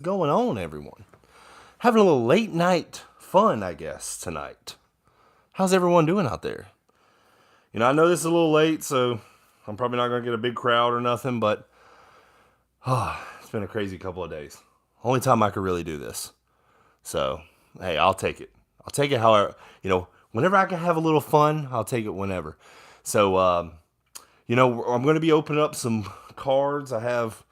Going on, everyone? Having a little late night fun, I guess, tonight. How's everyone doing out there? I know this is a little late, so I'm probably not going to get a big crowd or nothing, but it's been a crazy couple of days. Only time I could really do this. So, hey, I'll take it. I'll take it however, whenever I can have a little fun, I'll take it whenever. So, I'm going to be opening up some cards. I have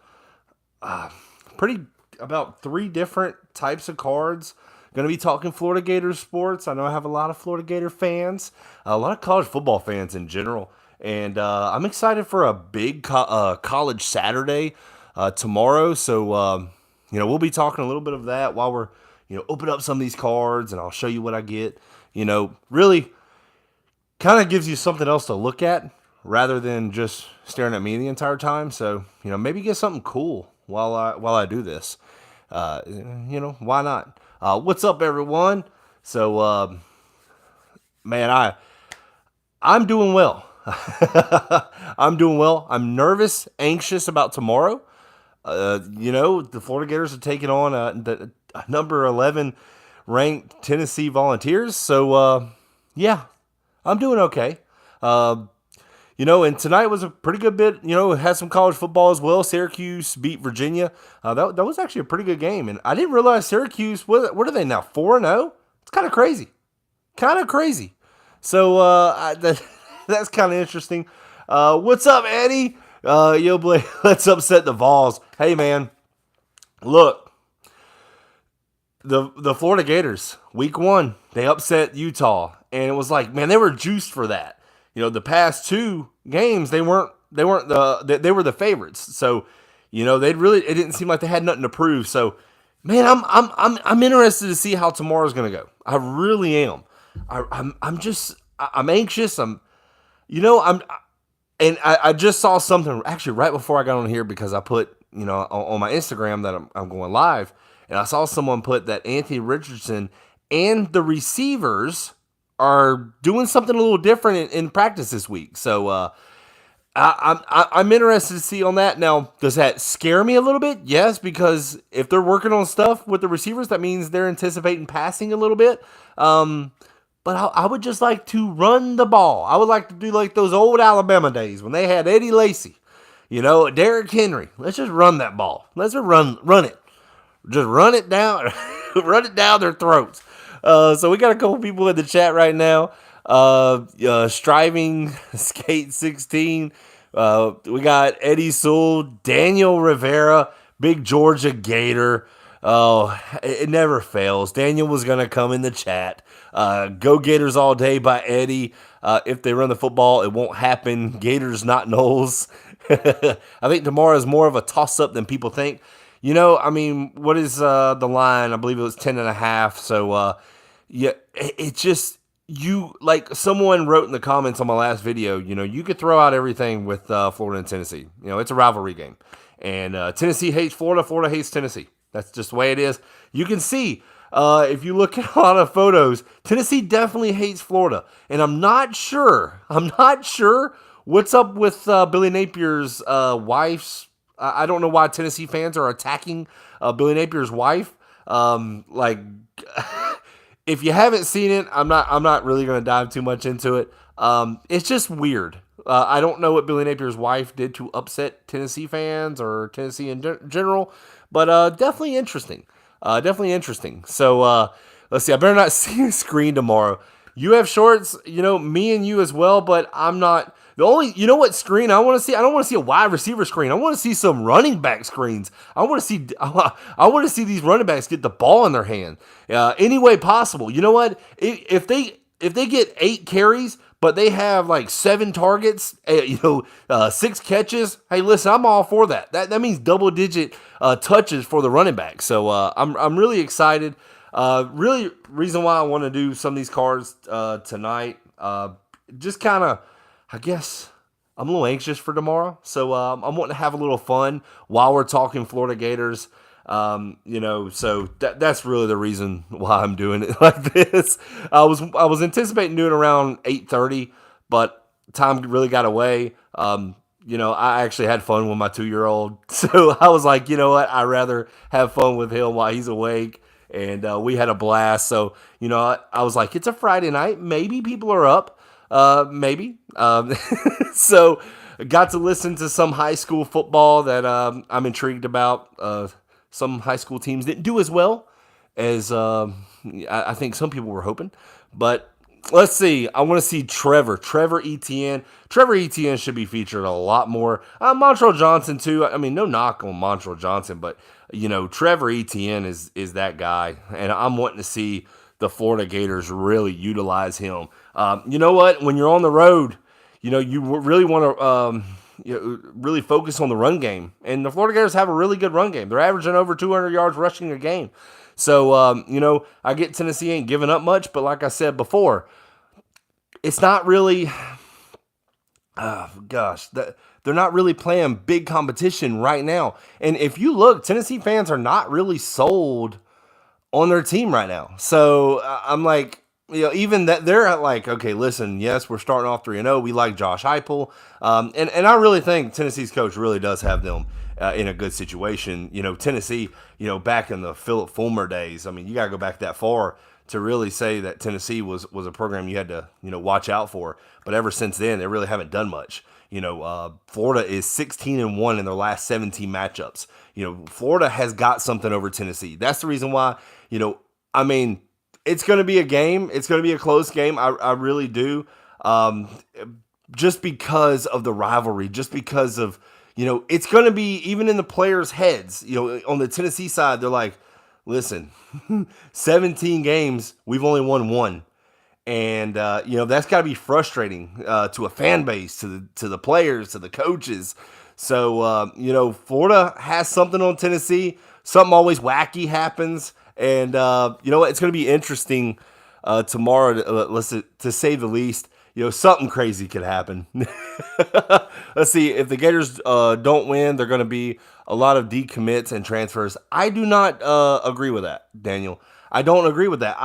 pretty about three different types of cards. Going to be talking Florida Gators sports. I know I have a lot of Florida Gator fans, a lot of college football fans in general, and I'm excited for a big college Saturday tomorrow. So we'll be talking a little bit of that while we're open up some of these cards, and I'll show you what I get. Really kind of gives you something else to look at rather than just staring at me the entire time. So maybe get something cool while I do this. Why not? What's up, everyone? So, man, I'm doing well. I'm doing well. I'm nervous, anxious about tomorrow. The Florida Gators are taking on the number 11 ranked Tennessee Volunteers. So, yeah, I'm doing okay. And tonight was a pretty good bit. It had some college football as well. Syracuse beat Virginia. That was actually a pretty good game. And I didn't realize Syracuse, what are they now, 4-0? It's kind of crazy. Kind of crazy. So that's kind of interesting. What's up, Eddie? Yo, boy, let's upset the Vols. Hey, man, look, the Florida Gators, week 1, they upset Utah. And it was like, man, they were juiced for that. The past two games they were the favorites. So, it didn't seem like they had nothing to prove. So, man, I'm interested to see how tomorrow's going to go. I really am. I'm anxious. I just saw something actually right before I got on here because I put, on my Instagram that I'm going live, and I saw someone put that Anthony Richardson and the receivers are doing something a little different in practice this week. So I'm interested to see on that. Now, does that scare me a little bit? Yes, because if they're working on stuff with the receivers, that means they're anticipating passing a little bit. But I would just like to run the ball. I would like to do like those old Alabama days when they had Eddie Lacy, Derrick Henry. Let's just run that ball. Let's just run it. Just run it down, run it down their throats. So we got a couple people in the chat right now. Striving Skate 16. We got Eddie Sewell, Daniel Rivera, Big Georgia Gator. Oh, it never fails. Daniel was going to come in the chat. Go Gators all day by Eddie. If they run the football, it won't happen. Gators, not Knowles. I think tomorrow is more of a toss-up than people think. What is the line? I believe it was 10.5. So, it's just, like someone wrote in the comments on my last video, you could throw out everything with Florida and Tennessee. It's a rivalry game. And Tennessee hates Florida. Florida hates Tennessee. That's just the way it is. You can see, if you look at a lot of photos, Tennessee definitely hates Florida. And I'm not sure what's up with Billy Napier's wife's. I don't know why Tennessee fans are attacking Billy Napier's wife. If you haven't seen it, I'm not really going to dive too much into it. It's just weird. I don't know what Billy Napier's wife did to upset Tennessee fans or Tennessee in general, but definitely interesting. Definitely interesting. So let's see. I better not see a screen tomorrow. You have shorts, me and you as well, but I'm not. The only, what screen I want to see? I don't want to see a wide receiver screen. I want to see some running back screens. I want to see these running backs get the ball in their hand any way possible. You know what? If they get 8 carries, but they have like 7 targets, 6 catches. Hey, listen, I'm all for that. That means double digit touches for the running back. So I'm really excited. Really, reason why I want to do some of these cards tonight. Just kind of, I guess I'm a little anxious for tomorrow. So I'm wanting to have a little fun while we're talking Florida Gators. So that's really the reason why I'm doing it like this. I was anticipating doing around 8:30, but time really got away. I actually had fun with my 2-year-old. So I was like, you know what? I'd rather have fun with him while he's awake. And we had a blast. So, I was like, it's a Friday night. Maybe people are up. Maybe. So I got to listen to some high school football that I'm intrigued about. Some high school teams didn't do as well as I think some people were hoping. But let's see. I want to see Trevor Etienne. Trevor Etienne should be featured a lot more. Montrell Johnson too. I mean, no knock on Montrell Johnson, but Trevor Etienne is that guy, and I'm wanting to see the Florida Gators really utilize him. You know what? When you're on the road, you really want to really focus on the run game, and the Florida Gators have a really good run game. They're averaging over 200 yards rushing a game. So, I get Tennessee ain't giving up much, but like I said before, it's not really, they're not really playing big competition right now. And if you look, Tennessee fans are not really sold on their team right now. So I'm like, even that they're like, okay, listen, yes, we're starting off 3-0. We like Josh Heupel. And I really think Tennessee's coach really does have them in a good situation. Tennessee, back in the Philip Fulmer days, I mean, you got to go back that far to really say that Tennessee was a program you had to, watch out for. But ever since then, they really haven't done much. Florida is 16-1 in their last 17 matchups. Florida has got something over Tennessee. That's the reason why, it's going to be a game. It's going to be a close game. I really do. Just because of the rivalry, just because of, it's going to be even in the players' heads, on the Tennessee side, they're like, listen, 17 games, we've only won one. And, that's got to be frustrating to a fan base, to the players, to the coaches. So, Florida has something on Tennessee. Something always wacky happens. And, it's going to be interesting tomorrow, to say the least. Something crazy could happen. Let's see. If the Gators don't win, they're going to be a lot of decommits and transfers. I do not agree with that, Daniel. I don't agree with that.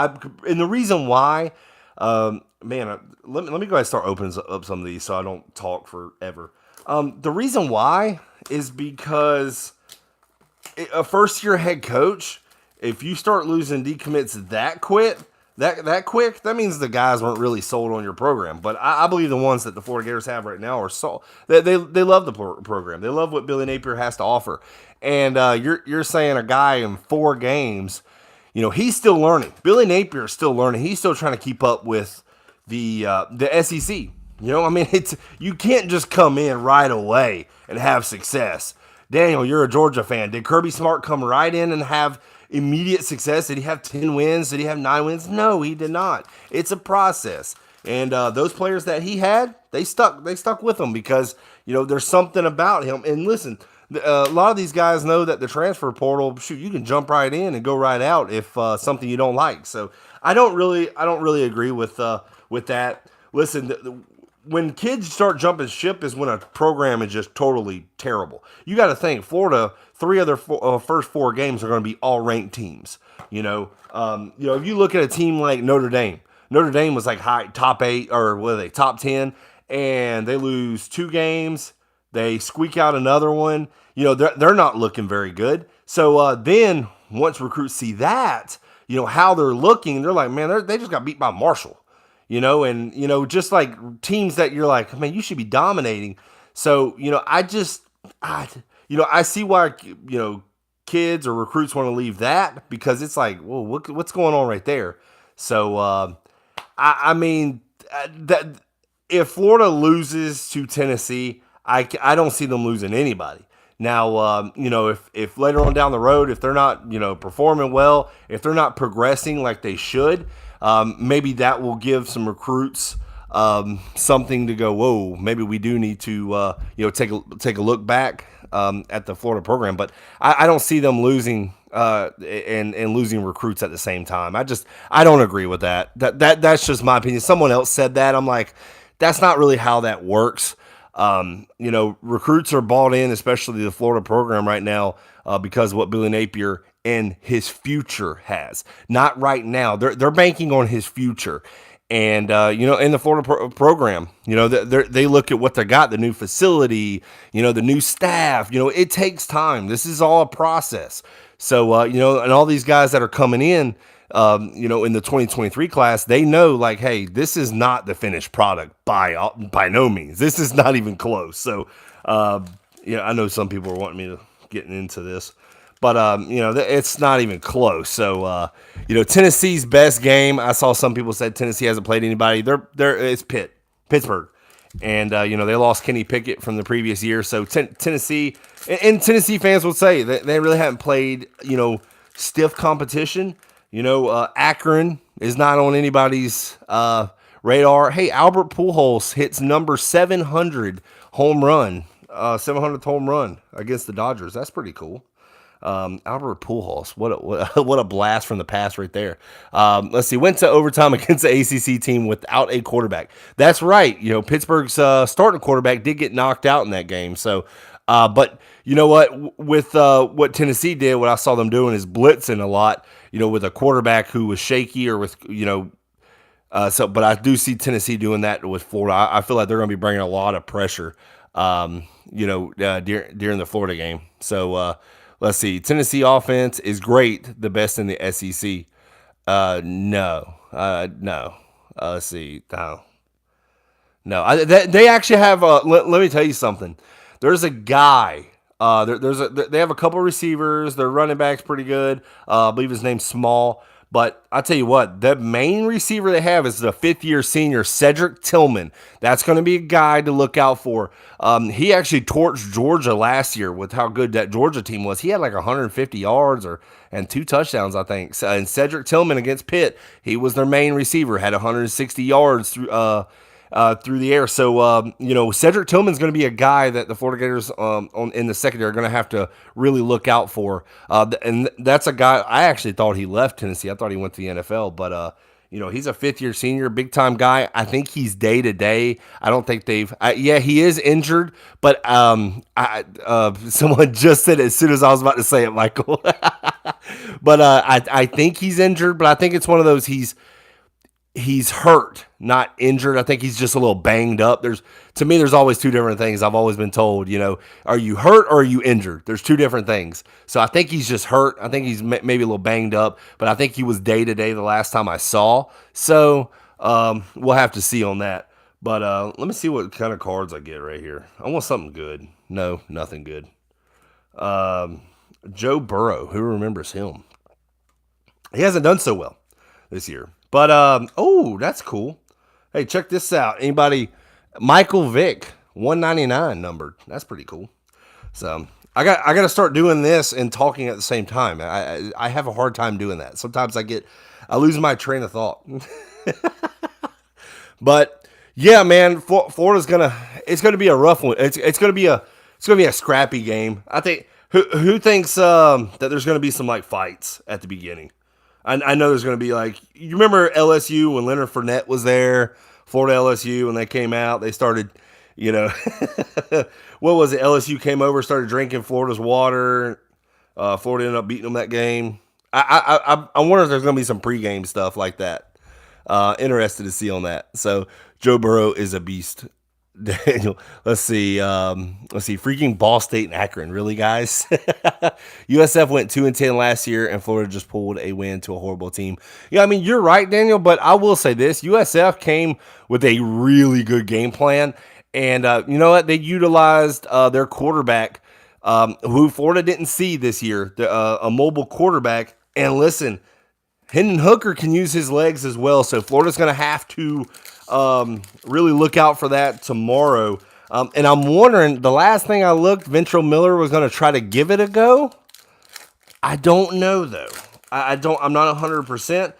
And the reason why, let me go ahead and start opening up some of these so I don't talk forever. The reason why is because a first-year head coach, if you start losing decommits that quick, that means the guys weren't really sold on your program. But I believe the ones that the Florida Gators have right now are sold. They love the program. They love what Billy Napier has to offer. And you're saying a guy in 4 games, he's still learning. Billy Napier is still learning. He's still trying to keep up with the SEC. You can't just come in right away and have success. Daniel, you're a Georgia fan. Did Kirby Smart come right in and have immediate success? Did he have 10 wins? Did he have 9 wins? No, he did not. It's a process. And those players that he had, they stuck with him because, there's something about him. And listen, a lot of these guys know that the transfer portal, you can jump right in and go right out if something you don't like. So I don't really agree with that. Listen, when kids start jumping ship is when a program is just totally terrible. You got to think, Florida, 3 of their first 4 games are going to be all ranked teams. If you look at a team like Notre Dame was like top 8 or what are they, top 10, and they lose 2 games. They squeak out another one. They're not looking very good. So then once recruits see that, how they're looking, they're like, man, they just got beat by Marshall. Just like teams that you're like, man, you should be dominating. So, I see why, kids or recruits want to leave that because it's like, whoa, what's going on right there? So, that if Florida loses to Tennessee, I don't see them losing anybody. Now, if later on down the road, if they're not, performing well, if they're not progressing like they should, maybe that will give some recruits something to go, whoa, maybe we do need to take a look back at the Florida program. But I don't see them losing and losing recruits at the same time. I don't agree with that. That's just my opinion. Someone else said that. I'm like, that's not really how that works. Recruits are bought in, especially the Florida program right now, because of what Billy Napier and his future has. Not right now. They're banking on his future. And, in the Florida program, they look at what they got, the new facility, the new staff, it takes time. This is all a process. So, and all these guys that are coming in the 2023 class, they know like, hey, this is not the finished product by no means. This is not even close. So, I know some people are wanting me to get into this. But, it's not even close. So, Tennessee's best game, I saw some people said Tennessee hasn't played anybody. It's Pittsburgh. And, they lost Kenny Pickett from the previous year. So, Tennessee, and Tennessee fans will say that they really haven't played, stiff competition. Akron is not on anybody's radar. Hey, Albert Pujols hits number 700 home run, 700th home run against the Dodgers. That's pretty cool. Albert Pujols, what a blast from the past right there. Let's see, went to overtime against the ACC team without a quarterback. That's right. Pittsburgh's starting quarterback did get knocked out in that game. So, but you know what? With what Tennessee did, what I saw them doing is blitzing a lot. With a quarterback who was shaky or with but I do see Tennessee doing that with Florida. I feel like they're going to be bringing a lot of pressure, during the Florida game. So. Let's see. Tennessee offense is great, the best in the SEC. No. Let's see. No. They actually have. Let me tell you something. There's a guy. They have a couple receivers. Their running back's pretty good. I believe his name's Small. But I tell you what, the main receiver they have is the fifth-year senior, Cedric Tillman. That's going to be a guy to look out for. He actually torched Georgia last year with how good that Georgia team was. He had like 150 yards and 2 touchdowns, I think. And Cedric Tillman against Pitt, he was their main receiver, had 160 yards through the air. So, Cedric Tillman's going to be a guy that the Florida Gators in the secondary are going to have to really look out for. And that's a guy, I actually thought he left Tennessee. I thought he went to the NFL, but, he's a fifth-year senior, big-time guy. I think he's day-to-day. I don't think he is injured, but someone just said it as soon as I was about to say it, Michael. But I think he's injured, but I think it's one of those he's hurt, not injured. I think he's just a little banged up. There's always two different things. I've always been told, are you hurt or are you injured? There's two different things. So I think he's just hurt. I think he's maybe a little banged up, but I think he was day-to-day the last time I saw. So we'll have to see on that. But let me see what kind of cards I get right here. I want something good. No, nothing good. Joe Burrow, who remembers him? He hasn't done so well this year. But, that's cool. Hey, check this out. Anybody, Michael Vick, 199 numbered. That's pretty cool. So, I got to start doing this and talking at the same time. I have a hard time doing that. Sometimes I lose my train of thought. But, yeah, man, Florida's it's going to be a rough one. It's going to be a scrappy game. I think, who thinks, that there's going to be some, fights at the beginning? I know there's going to be you remember LSU when Leonard Fournette was there, Florida LSU, when they came out, they started, what was it? LSU came over, started drinking Florida's water. Florida ended up beating them that game. I wonder if there's going to be some pregame stuff like that. Interested to see on that. So Joe Burrow is a beast. Daniel, let's see. Freaking Ball State and Akron, really, guys? USF went 2-10 last year, and Florida just pulled a win to a horrible team. Yeah, I mean, you're right, Daniel, but I will say this: USF came with a really good game plan, and you know what? They utilized their quarterback, who Florida didn't see this year, a mobile quarterback. And listen, Hendon Hooker can use his legs as well, so Florida's going to have to really look out for that tomorrow. And I'm wondering, the last thing I looked, Ventrell Miller was going to try to give it a go. I don't know, though. I'm not 100%.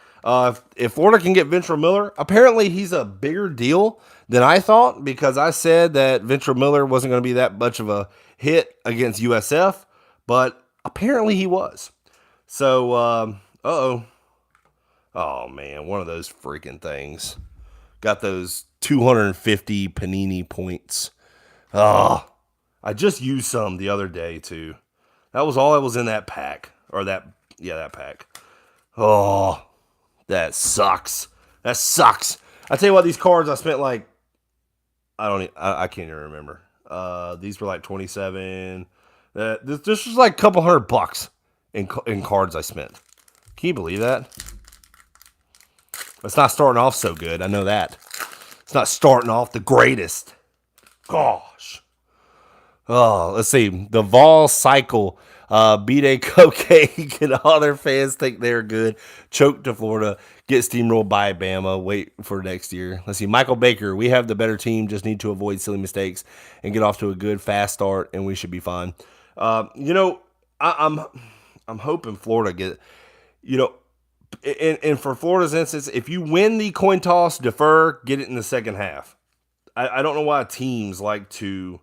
If Florida can get Ventrell Miller, apparently he's a bigger deal than I thought, because I said that Ventrell Miller wasn't going to be that much of a hit against USF, but apparently he was. So, oh man, one of those freaking things. Got those 250 Panini points. Oh, I just used some the other day too. That was all that was in that pack. That pack. Oh, that sucks. I tell you what, these cards I spent like I can't even remember. These were like 27. This was like a couple $100 in cards I spent. Can you believe that? It's not starting off so good. I know that. It's not starting off the greatest. Gosh. Oh, let's see. The Vol Cycle. B.A.M Cupcake and all their fans think they're good. Choke to Florida. Get steamrolled by Bama. Wait for next year. Let's see. Michael Baker. We have the better team. Just need to avoid silly mistakes and get off to a good, fast start, and we should be fine. I'm hoping Florida get, you know, and for Florida's instance, if you win the coin toss, defer, get it in the second half. I don't know why teams like to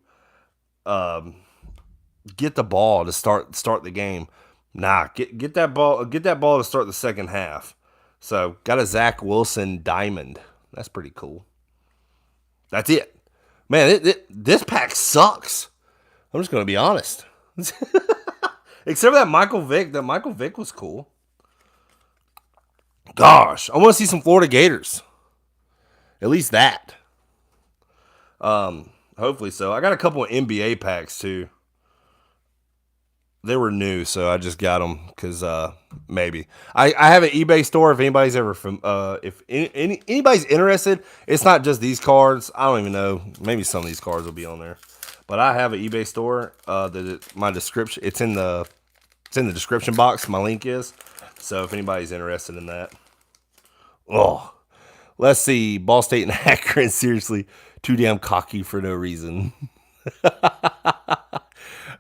get the ball to start the game. Nah, get that ball to start the second half. So got a Zach Wilson diamond. That's pretty cool. That's it, man. This pack sucks. I'm just gonna be honest. Except for that Michael Vick. That Michael Vick was cool. Gosh, I want to see some Florida Gators. At least that. Hopefully so. I got a couple of NBA packs too. They were new, so I just got them because maybe I have an eBay store. If anybody's ever if anybody's interested, it's not just these cards. I don't even know. Maybe some of these cards will be on there, but I have an eBay store. My description it's in the description box. My link is. So if anybody's interested in that, oh, let's see. Ball State and Akron, seriously, too damn cocky for no reason.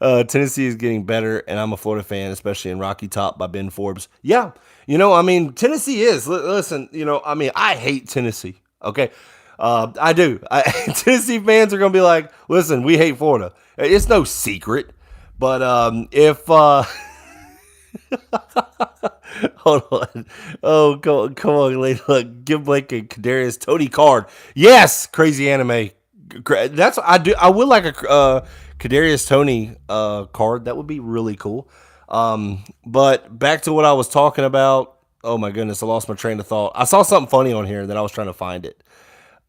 Tennessee is getting better, and I'm a Florida fan, especially in Rocky Top by Ben Forbes. Yeah, Tennessee is. Listen, I hate Tennessee. Okay, I do. Tennessee fans are going to be like, listen, we hate Florida. It's no secret. But if hold on, oh come on, look, give Blake a Kadarius Toney card. Yes, crazy anime. That's I do. I would like a Kadarius Toney card. That would be really cool. But back to what I was talking about. Oh my goodness, I lost my train of thought. I saw something funny on here that I was trying to find it.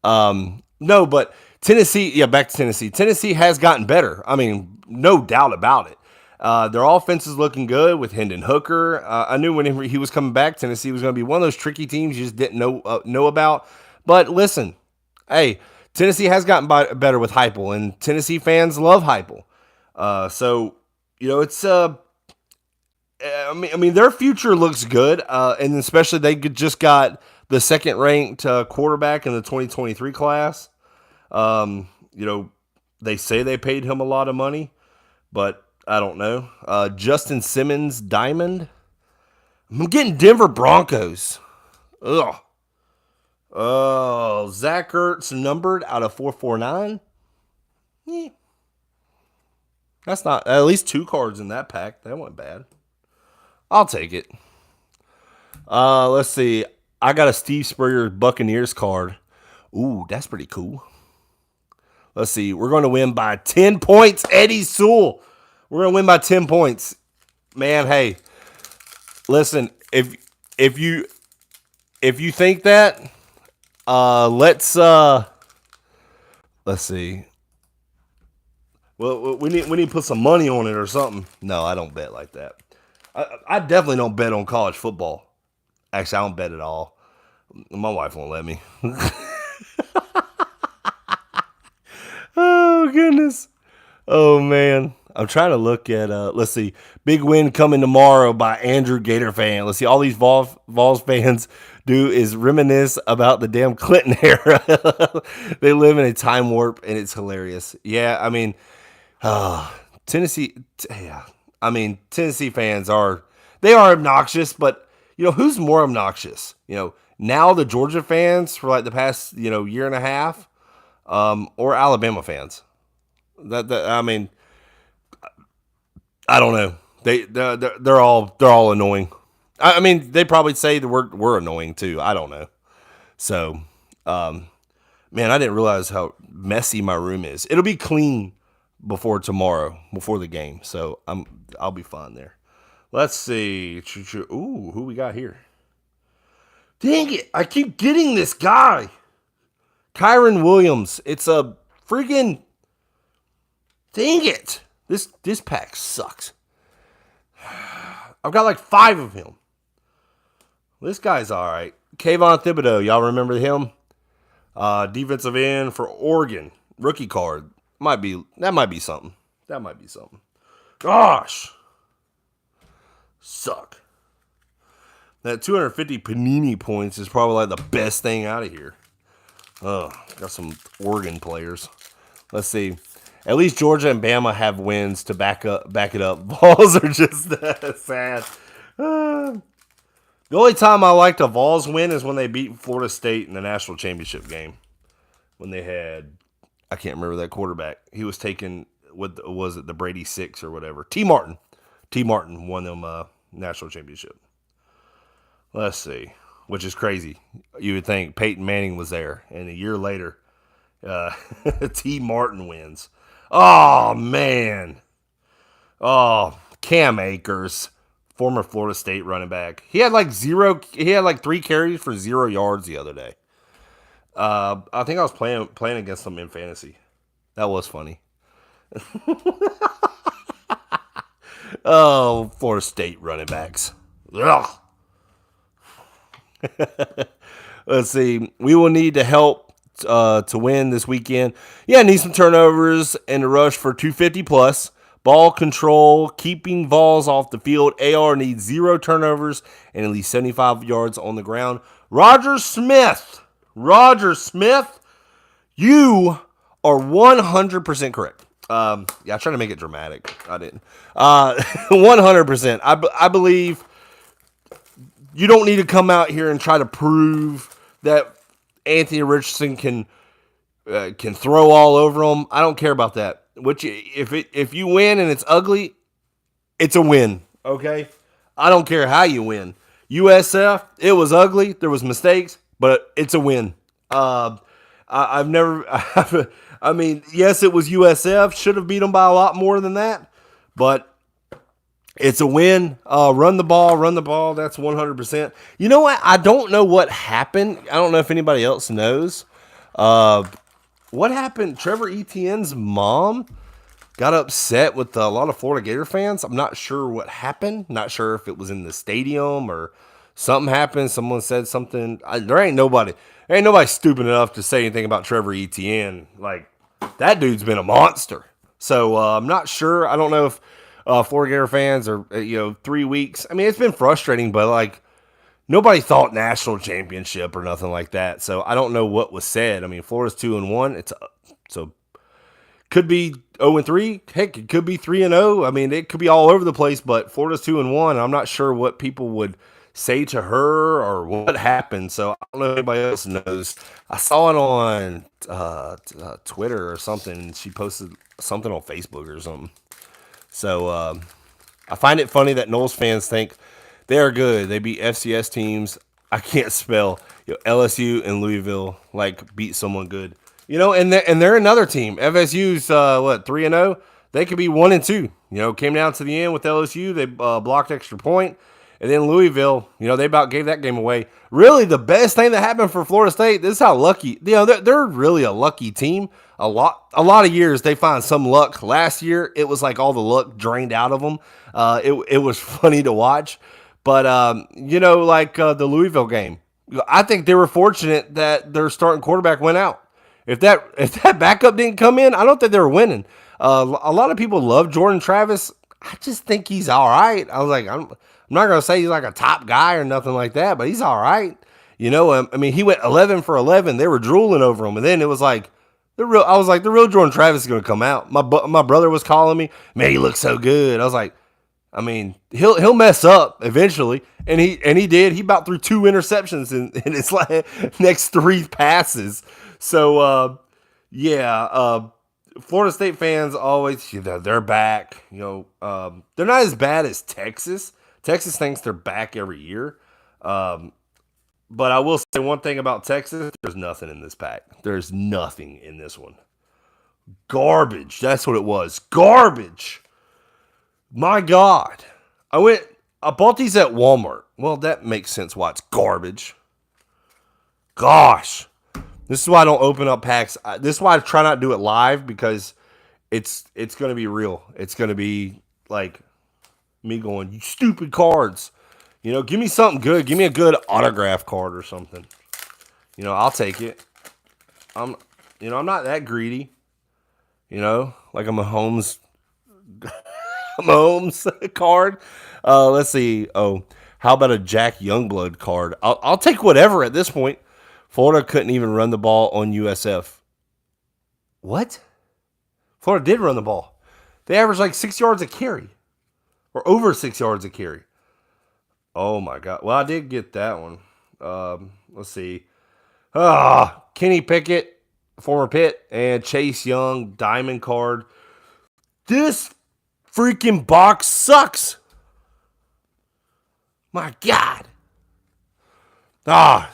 No, but Tennessee. Yeah, back to Tennessee. Tennessee has gotten better. I mean, no doubt about it. Their offense is looking good with Hendon Hooker. I knew when he was coming back, Tennessee was going to be one of those tricky teams you just didn't know about. But listen, hey, Tennessee has gotten better with Heupel, and Tennessee fans love Heupel. So it's I mean, their future looks good, and especially they just got the second-ranked quarterback in the 2023 class. They say they paid him a lot of money, but I don't know. Justin Simmons diamond. I'm getting Denver Broncos. Ugh. Oh, Zach Ertz numbered out of 449. Yeah. That's not at least 2 cards in that pack. That wasn't bad. I'll take it. Let's see. I got a Steve Spurrier Buccaneers card. Ooh, that's pretty cool. Let's see. We're going to win by 10 points. Eddie Sewell. We're going to win by 10 points. Man, hey. Listen, if you think that, let's see. Well, we need to put some money on it or something. No, I don't bet like that. I definitely don't bet on college football. Actually, I don't bet at all. My wife won't let me. Oh, goodness. Oh, man. I'm trying to look at, let's see, big win coming tomorrow by Andrew Gator fan. Let's see, all these Vols fans do is reminisce about the damn Clinton era. They live in a time warp, and it's hilarious. Yeah, I mean, Tennessee, yeah. I mean, Tennessee fans they are obnoxious, but, who's more obnoxious? Now the Georgia fans for like the past, year and a half, or Alabama fans? I mean, I don't know. They're all annoying. I mean, they probably say that we're annoying too. I don't know. So, man, I didn't realize how messy my room is. It'll be clean before tomorrow, before the game. So I'll be fine there. Let's see. Ooh, who we got here? Dang it! I keep getting this guy. Kyron Williams. It's a freaking... Dang it. This pack sucks. I've got like 5 of him. This guy's all right. Kayvon Thibodeau. Y'all remember him? Defensive end for Oregon. Rookie card. That might be something. Gosh. Suck. That 250 Panini points is probably like the best thing out of here. Got some Oregon players. Let's see. At least Georgia and Bama have wins to back it up. Vols are just sad. The only time I liked a Vols win is when they beat Florida State in the national championship game. When they had, I can't remember that quarterback. He was taken with, was it the Brady 6 or whatever? T. Martin won them national championship. Let's see, which is crazy. You would think Peyton Manning was there, and a year later, T. Martin wins. Oh, man. Oh, Cam Akers, former Florida State running back. He had like 3 carries for 0 yards the other day. I think I was playing against them in fantasy. That was funny. Oh, Florida State running backs. Ugh. Let's see. We will need to help to win this weekend. Yeah, need some turnovers and a rush for 250 plus. Ball control, keeping Vols off the field. AR needs 0 turnovers and at least 75 yards on the ground. Roger Smith, you are 100% correct. I tried to make it dramatic. I didn't. 100%. I believe you don't need to come out here and try to prove that Anthony Richardson can throw all over them. I don't care about that. If you win and it's ugly, it's a win. Okay, I don't care how you win. USF, it was ugly. There was mistakes, but it's a win. I've never. I mean, yes, it was USF. Should have beat them by a lot more than that, but it's a win. Run the ball. That's 100%. You know what? I don't know what happened. I don't know if anybody else knows. What happened? Trevor Etienne's mom got upset with a lot of Florida Gator fans. I'm not sure what happened. Not sure if it was in the stadium or something happened. Someone said something. There ain't nobody stupid enough to say anything about Trevor Etienne. Like, that dude's been a monster. So I'm not sure. I don't know if Florida Gator fans are 3 weeks. I mean, it's been frustrating, but like, nobody thought national championship or nothing like that. So I don't know what was said. I mean, Florida's 2-1. So could be 0-3. Heck, it could be 3-0. I mean, it could be all over the place. But Florida's 2-1. I'm not sure what people would say to her or what happened. So I don't know if anybody else knows. I saw it on Twitter or something. She posted something on Facebook or something. So I find it funny that Noles fans think they are good. They beat FCS teams. I can't spell. LSU and Louisville beat someone good. And they're another team. FSU's 3-0. They could be 1-2. Came down to the end with LSU. They blocked extra point, and then Louisville. They about gave that game away. Really, the best thing that happened for Florida State. This is how lucky. They're really a lucky team. A lot of years they find some luck. Last year it was like all the luck drained out of them. It was funny to watch. But, the Louisville game, I think they were fortunate that their starting quarterback went out. If that backup didn't come in, I don't think they were winning. A lot of people love Jordan Travis. I just think he's all right. I was like, I'm not going to say he's like a top guy or nothing like that, but he's all right. I mean, he went 11 for 11. They were drooling over him. And then it was like, the real Jordan Travis is going to come out. My brother was calling me, man, he looks so good. I was like, I mean, he'll mess up eventually, and he did. He about threw 2 interceptions in his next 3 passes. So Florida State fans always they're back. They're not as bad as Texas. Texas thinks they're back every year. But I will say one thing about Texas: there's nothing in this pack. There's nothing in this one. Garbage. That's what it was. Garbage. My God. I bought these at Walmart. Well, that makes sense why it's garbage. Gosh. This is why I don't open up packs. This is why I try not to do it live, because it's going to be real. It's going to be like me going, you stupid cards. You know, give me something good. Give me a good autograph card or something. You know, I'll take it. I'm not that greedy. You know, like a Mahomes card. Let's see. Oh, how about a Jack Youngblood card? I'll take whatever at this point. Florida couldn't even run the ball on USF. What? Florida did run the ball. They averaged like 6 yards a carry, or over 6 yards a carry. Oh my God. Well, I did get that one. Let's see. Kenny Pickett, former Pitt, and Chase Young, diamond card. This freaking box sucks. My God.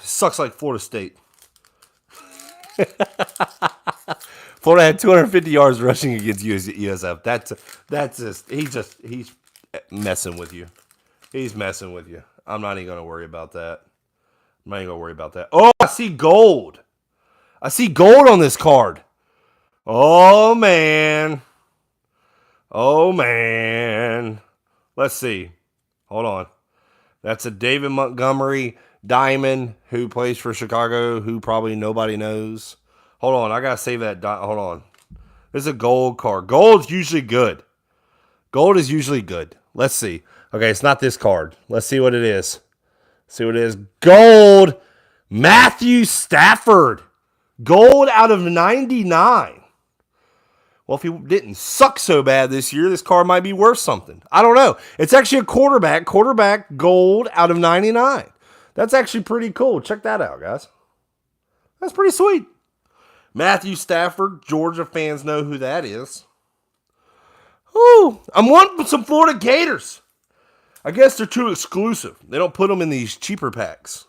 Sucks like Florida State. Florida had 250 yards rushing against USF. He's messing with you. He's messing with you. I'm not even going to worry about that. Oh, I see gold. I see gold on this card. Oh, man. Let's see. Hold on. That's a David Montgomery diamond who plays for Chicago, who probably nobody knows. Hold on. I got to save that. Hold on. This is a gold card. Gold's usually good. Gold is usually good. Let's see. Okay, it's not this card. Let's see what it is. Gold. Matthew Stafford. Gold out of 99. Well, if he didn't suck so bad this year, this card might be worth something. I don't know. It's actually a quarterback. Quarterback gold out of 99. That's actually pretty cool. Check that out, guys. That's pretty sweet. Matthew Stafford. Georgia fans know who that is. Ooh, I'm wanting some Florida Gators. I guess they're too exclusive. They don't put them in these cheaper packs.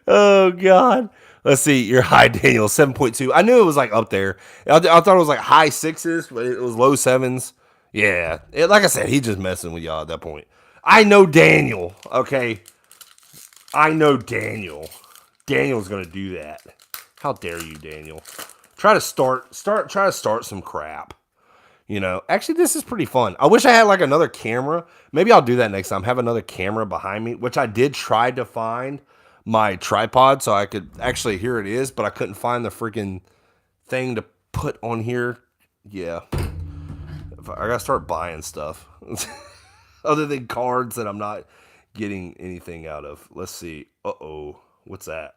Oh, God. Let's see. You're high, Daniel. 7.2. I knew it was like up there. I thought it was like high 6s, but it was low 7s. Yeah. Like I said, he's just messing with y'all at that point. I know Daniel. Okay. I know Daniel. Daniel's going to do that. How dare you, Daniel? Try to start some crap. You know, actually, this is pretty fun. I wish I had like another camera. Maybe I'll do that next time. Have another camera behind me, which I did try to find my tripod so I could actually, here it is, but I couldn't find the freaking thing to put on here. Yeah. I gotta start buying stuff other than cards that I'm not getting anything out of. Let's see. What's that?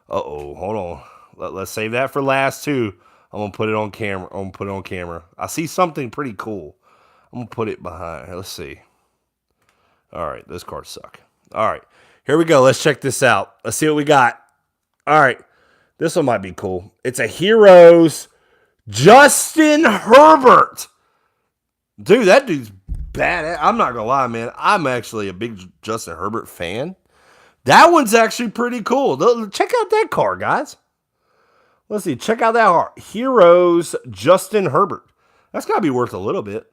Hold on. Let's save that for last too. I'm gonna put it on camera. I see something pretty cool. I'm gonna put it behind. Let's see. All right, those cards suck. All right, here we go. Let's check this out. Let's see what we got. All right, this one might be cool. It's a Heroes Justin Herbert. Dude, that dude's bad. I'm not gonna lie, man. I'm actually a big Justin Herbert fan. That one's actually pretty cool. Check out that card, guys. Let's see. Check out that art. Heroes Justin Herbert. That's got to be worth a little bit.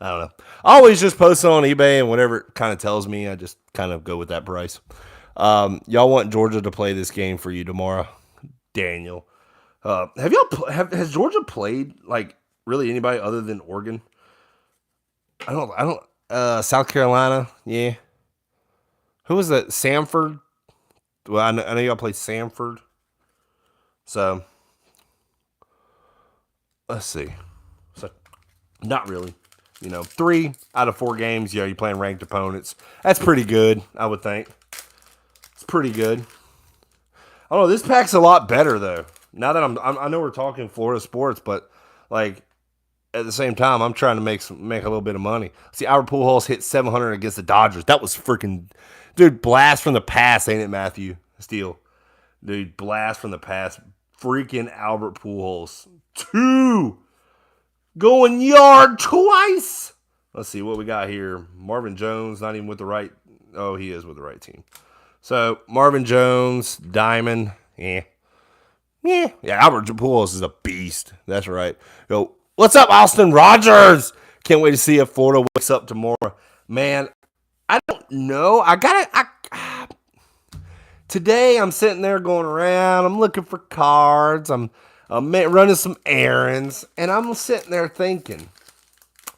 I don't know. I always just post it on eBay, and whatever it kind of tells me, I just kind of go with that price. Y'all want Georgia to play this game for you tomorrow, Daniel? Has Georgia played like really anybody other than Oregon? I don't. South Carolina, yeah. Who was that? Samford. Well, I know y'all played Samford. So, let's see. So, not really. 3 out of 4 games, you're playing ranked opponents. That's pretty good, I would think. It's pretty good. I don't know. This pack's a lot better, though. Now that I know we're talking Florida sports, but, like, at the same time, I'm trying to make a little bit of money. See, Albert Pujols hit 700 against the Dodgers. That was freaking, dude, blast from the past, ain't it, Matthew Steele? Dude, blast from the past. Freaking Albert Pujols. 2 going yard twice. Let's see what we got here. Marvin Jones, not even with the right. Oh, he is with the right team. So, Marvin Jones, Diamond. Yeah, Albert Pujols is a beast. That's right. Yo, what's up, Austin Rogers? Can't wait to see if Florida wakes up tomorrow. Man, I don't know. Today I'm sitting there going around. I'm looking for cards. I'm running some errands, and I'm sitting there thinking, I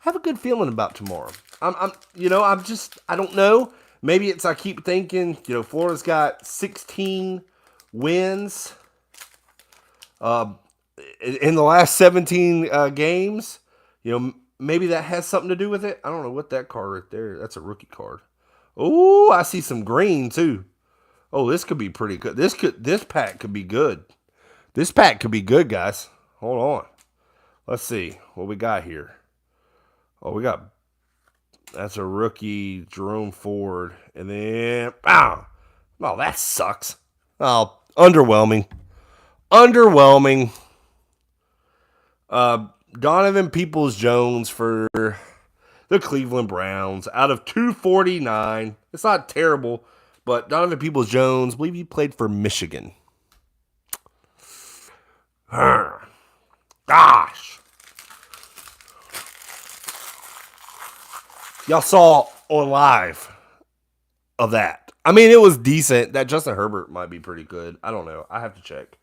have a good feeling about tomorrow. I don't know. Maybe it's I keep thinking, Florida's got 16 wins in the last 17 games. Maybe that has something to do with it. I don't know what that card right there. That's a rookie card. Oh, I see some green too. Oh, this could be pretty good. This pack could be good. This pack could be good, guys. Hold on. Let's see what we got here. Oh, that's a rookie, Jerome Ford. And then, oh, that sucks. Oh, underwhelming. Underwhelming. Donovan Peoples-Jones for the Cleveland Browns out of 249. It's not terrible, but Donovan Peoples-Jones, I believe he played for Michigan. Gosh. Y'all saw on live of that. I mean, it was decent. That Justin Herbert might be pretty good. I don't know. I have to check.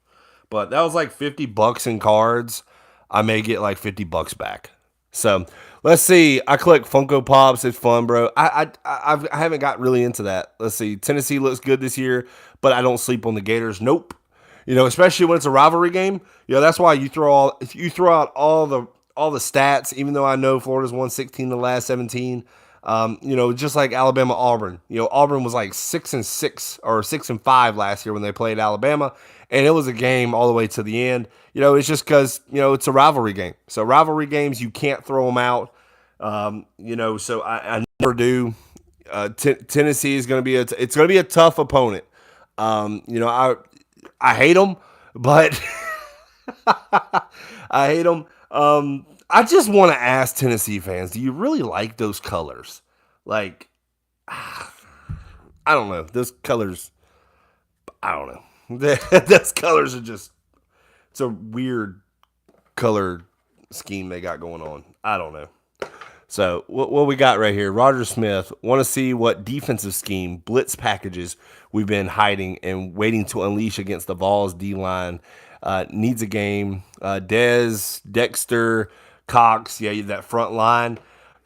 But that was like $50 in cards. I may get like $50 back. So let's see. I collect Funko Pops. It's fun, bro. I haven't got really into that. Let's see. Tennessee looks good this year, but I don't sleep on the Gators. Nope. Especially when it's a rivalry game. That's why you throw out all the stats. Even though I know Florida's won 16 the last 17. Just like Alabama, Auburn. Auburn was like 6-6 or 6-5 last year when they played Alabama, and it was a game all the way to the end. It's just because it's a rivalry game. So rivalry games, you can't throw them out. So I never do. Tennessee is going to be it's going to be a tough opponent. I hate them, but I hate them. I just want to ask Tennessee fans, do you really like those colors? Like, I don't know. Those colors, I don't know. Those colors are just, it's a weird color scheme they got going on. I don't know. So what we got right here, Roger Smith, want to see what defensive scheme, blitz packages we've been hiding and waiting to unleash against the Vols D-line. Needs a game. Dexter, Cox, that front line.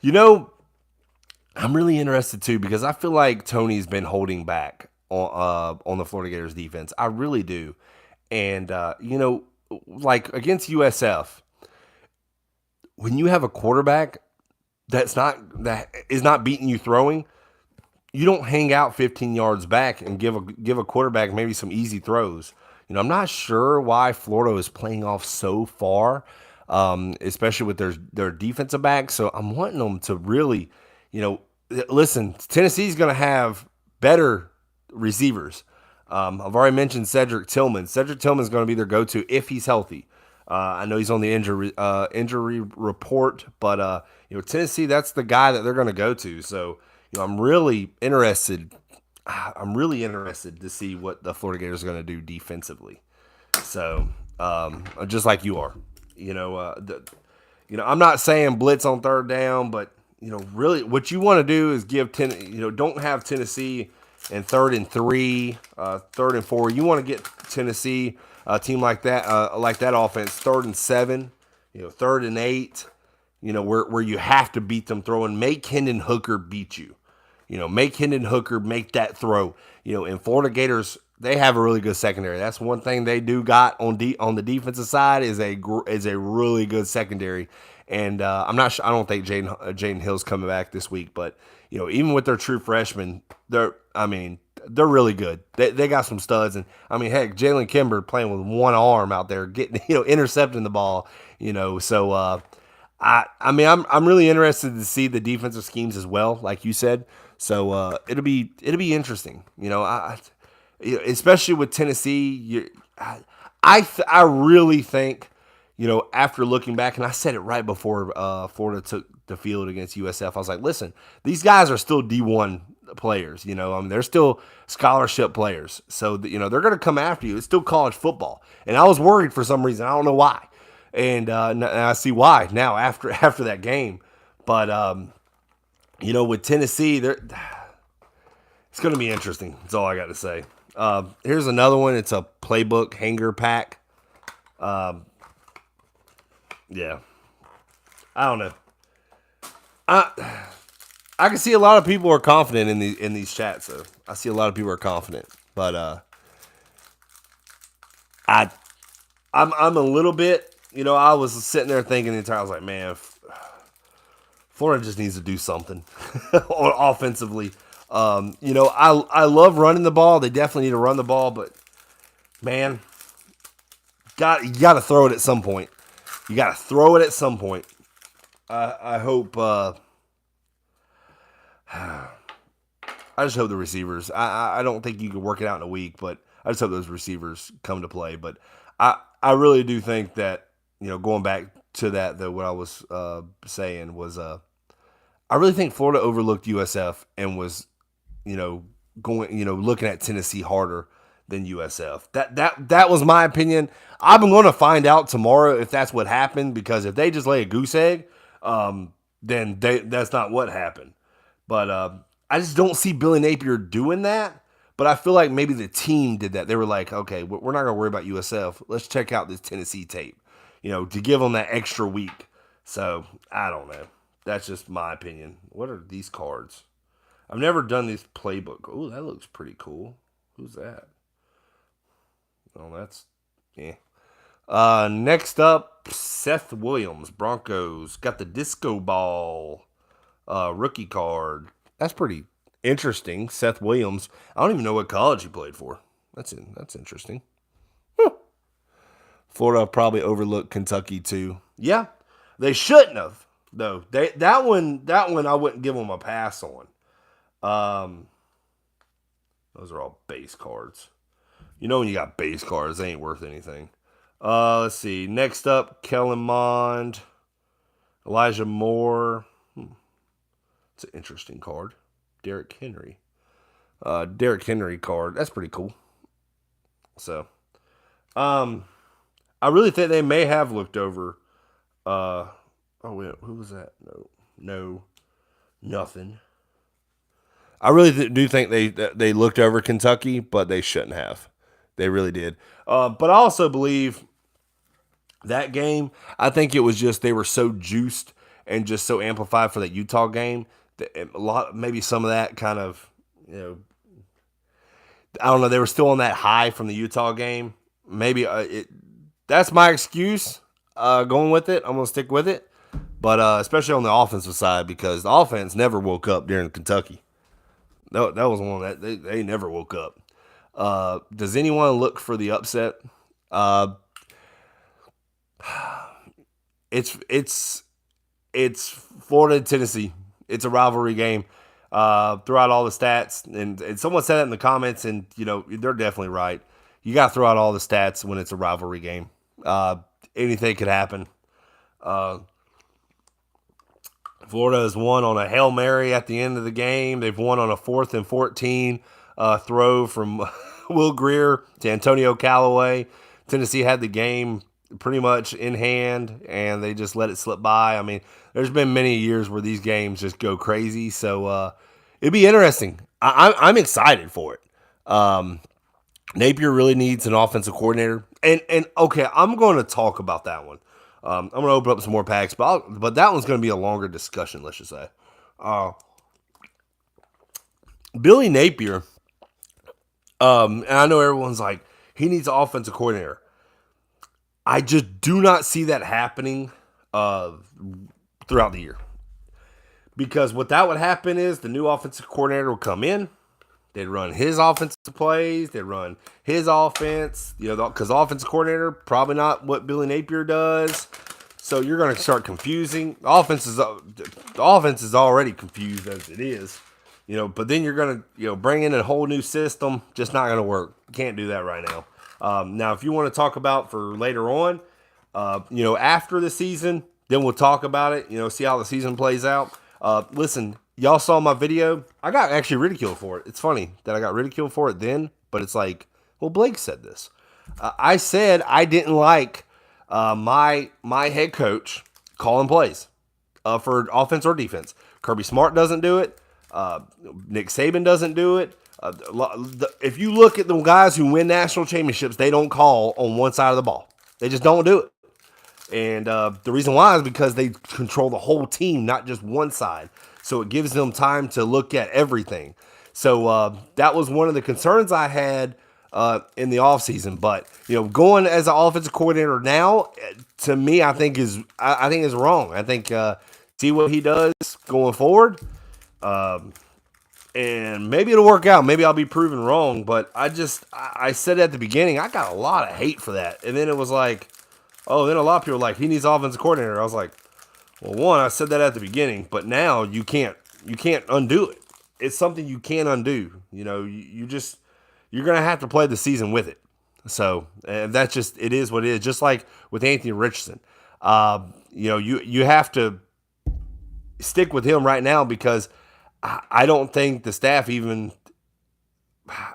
I'm really interested too because I feel like Tony's been holding back on the Florida Gators defense. I really do. And, like against USF, when you have a quarterback that is not beating you throwing, you don't hang out 15 yards back and give a quarterback maybe some easy throws. I'm not sure why Florida is playing off so far, especially with their defensive back. So I'm wanting them to really, listen, Tennessee's going to have better receivers. I've already mentioned Cedric Tillman. Cedric Tillman is going to be their go-to if he's healthy. I know he's on the injury report, but Tennessee, that's the guy that they're going to go to. So I'm really interested. I'm really interested to see what the Florida Gators are going to do defensively. So just like you are, I'm not saying blitz on third down, but really what you want to do is don't have Tennessee in 3rd and 3, 3rd and 4. You want to get Tennessee, a team like that offense, 3rd and 7, 3rd and 8, where you have to beat them throwing. Make Hendon Hooker beat you. Make Hendon Hooker make that throw. In Florida Gators, they have a really good secondary. That's one thing they do got on the defensive side is a really good secondary. And I'm not sure. I don't think Jaden Hill's coming back this week, but even with their true freshmen, they're really good. They got some studs, and heck, Jalen Kimber playing with one arm out there, getting intercepting the ball. So I'm really interested to see the defensive schemes as well, like you said. So it'll be interesting. Especially with Tennessee, I really think, after looking back, and I said it right before Florida took the field against USF, I was like, listen, these guys are still D1 players. They're still scholarship players. So they're going to come after you. It's still college football, and I was worried for some reason. I don't know why. And I see why now after that game. But, with Tennessee, it's going to be interesting. That's all I got to say. Here's another one. It's a playbook hanger pack. Yeah. I don't know. I can see a lot of people are confident in these chats. So I see a lot of people are confident, but I I'm a little bit. I was sitting there thinking the entire. I was like, man, Florida just needs to do something offensively. I love running the ball. They definitely need to run the ball, but man, you got to throw it at some point. You got to throw it at some point. I hope. I just hope the receivers. I don't think you can work it out in a week, but I just hope those receivers come to play. But I really do think that going back to that though, what I was saying was I really think Florida overlooked USF and was going looking at Tennessee harder than USF. That was my opinion. I'm going to find out tomorrow if that's what happened, because if they just lay a goose egg, then that's not what happened. But I just don't see Billy Napier doing that. But I feel like maybe the team did that. They were like, okay, we're not going to worry about USF. Let's check out this Tennessee tape, to give them that extra week. So I don't know. That's just my opinion. What are these cards? I've never done this playbook. Oh, that looks pretty cool. Who's that? Oh, that's next up, Seth Williams, Broncos. Got the disco ball rookie card. That's pretty interesting. Seth Williams. I don't even know what college he played for. That's interesting. Florida probably overlooked Kentucky too. Yeah, they shouldn't have though. That one I wouldn't give them a pass on. Those are all base cards. When you got base cards, they ain't worth anything. Let's see. Next up, Kellen Mond, Elijah Moore. It's an interesting card. Derrick Henry. Derrick Henry card. That's pretty cool. So, I really think they may have looked over. Oh wait, who was that? No, nothing. I really do think they looked over Kentucky, but they shouldn't have. They really did. But I also believe that game, I think it was just they were so juiced and just so amplified for that Utah game that maybe some of that kind of, I don't know, they were still on that high from the Utah game. Maybe that's my excuse going with it. I'm going to stick with it. But especially on the offensive side, because the offense never woke up during Kentucky. That was one that they never woke up. Does anyone look for the upset? It's Florida and Tennessee. It's a rivalry game. Throw out all the stats, and someone said that in the comments, and they're definitely right. You got to throw out all the stats when it's a rivalry game. Anything could happen. Florida has won on a Hail Mary at the end of the game. They've won on a 4th and 14 throw from Will Grier to Antonio Callaway. Tennessee had the game pretty much in hand, and they just let it slip by. I mean, there's been many years where these games just go crazy, so it'd be interesting. I'm excited for it. Napier really needs an offensive coordinator, and okay, I'm going to talk about that one. I'm going to open up some more packs, but that one's going to be a longer discussion, let's just say. Billy Napier, and I know everyone's like, he needs an offensive coordinator. I just do not see that happening throughout the year. Because what that would happen is the new offensive coordinator will come in. They'd run his offensive plays. They'd run his offense. Because offensive coordinator, probably not what Billy Napier does. So you're going to start confusing. The offense is already confused as it is. But then you're going to bring in a whole new system. Just not going to work. Can't do that right now. Now, if you want to talk about for later on, after the season, then we'll talk about it. See how the season plays out. Listen. Y'all saw my video. I got actually ridiculed for it. It's funny that I got ridiculed for it then, but it's like, well, Blake said this. I said I didn't like my head coach calling plays for offense or defense. Kirby Smart doesn't do it. Nick Saban doesn't do it. If you look at the guys who win national championships, they don't call on one side of the ball. They just don't do it. And the reason why is because they control the whole team, not just one side. So it gives them time to look at everything. So that was one of the concerns I had in the offseason. But, going as an offensive coordinator now, to me, I think is wrong. I think see what he does going forward. And maybe it'll work out. Maybe I'll be proven wrong. But I said at the beginning, I got a lot of hate for that. And then it was like, oh, then a lot of people were like, he needs offensive coordinator. I was like, well, one, I said that at the beginning, but now you can't undo it. It's something you can't undo. You're gonna have to play the season with it. So, and that's just, it is what it is. Just like with Anthony Richardson, you have to stick with him right now because I don't think the staff even.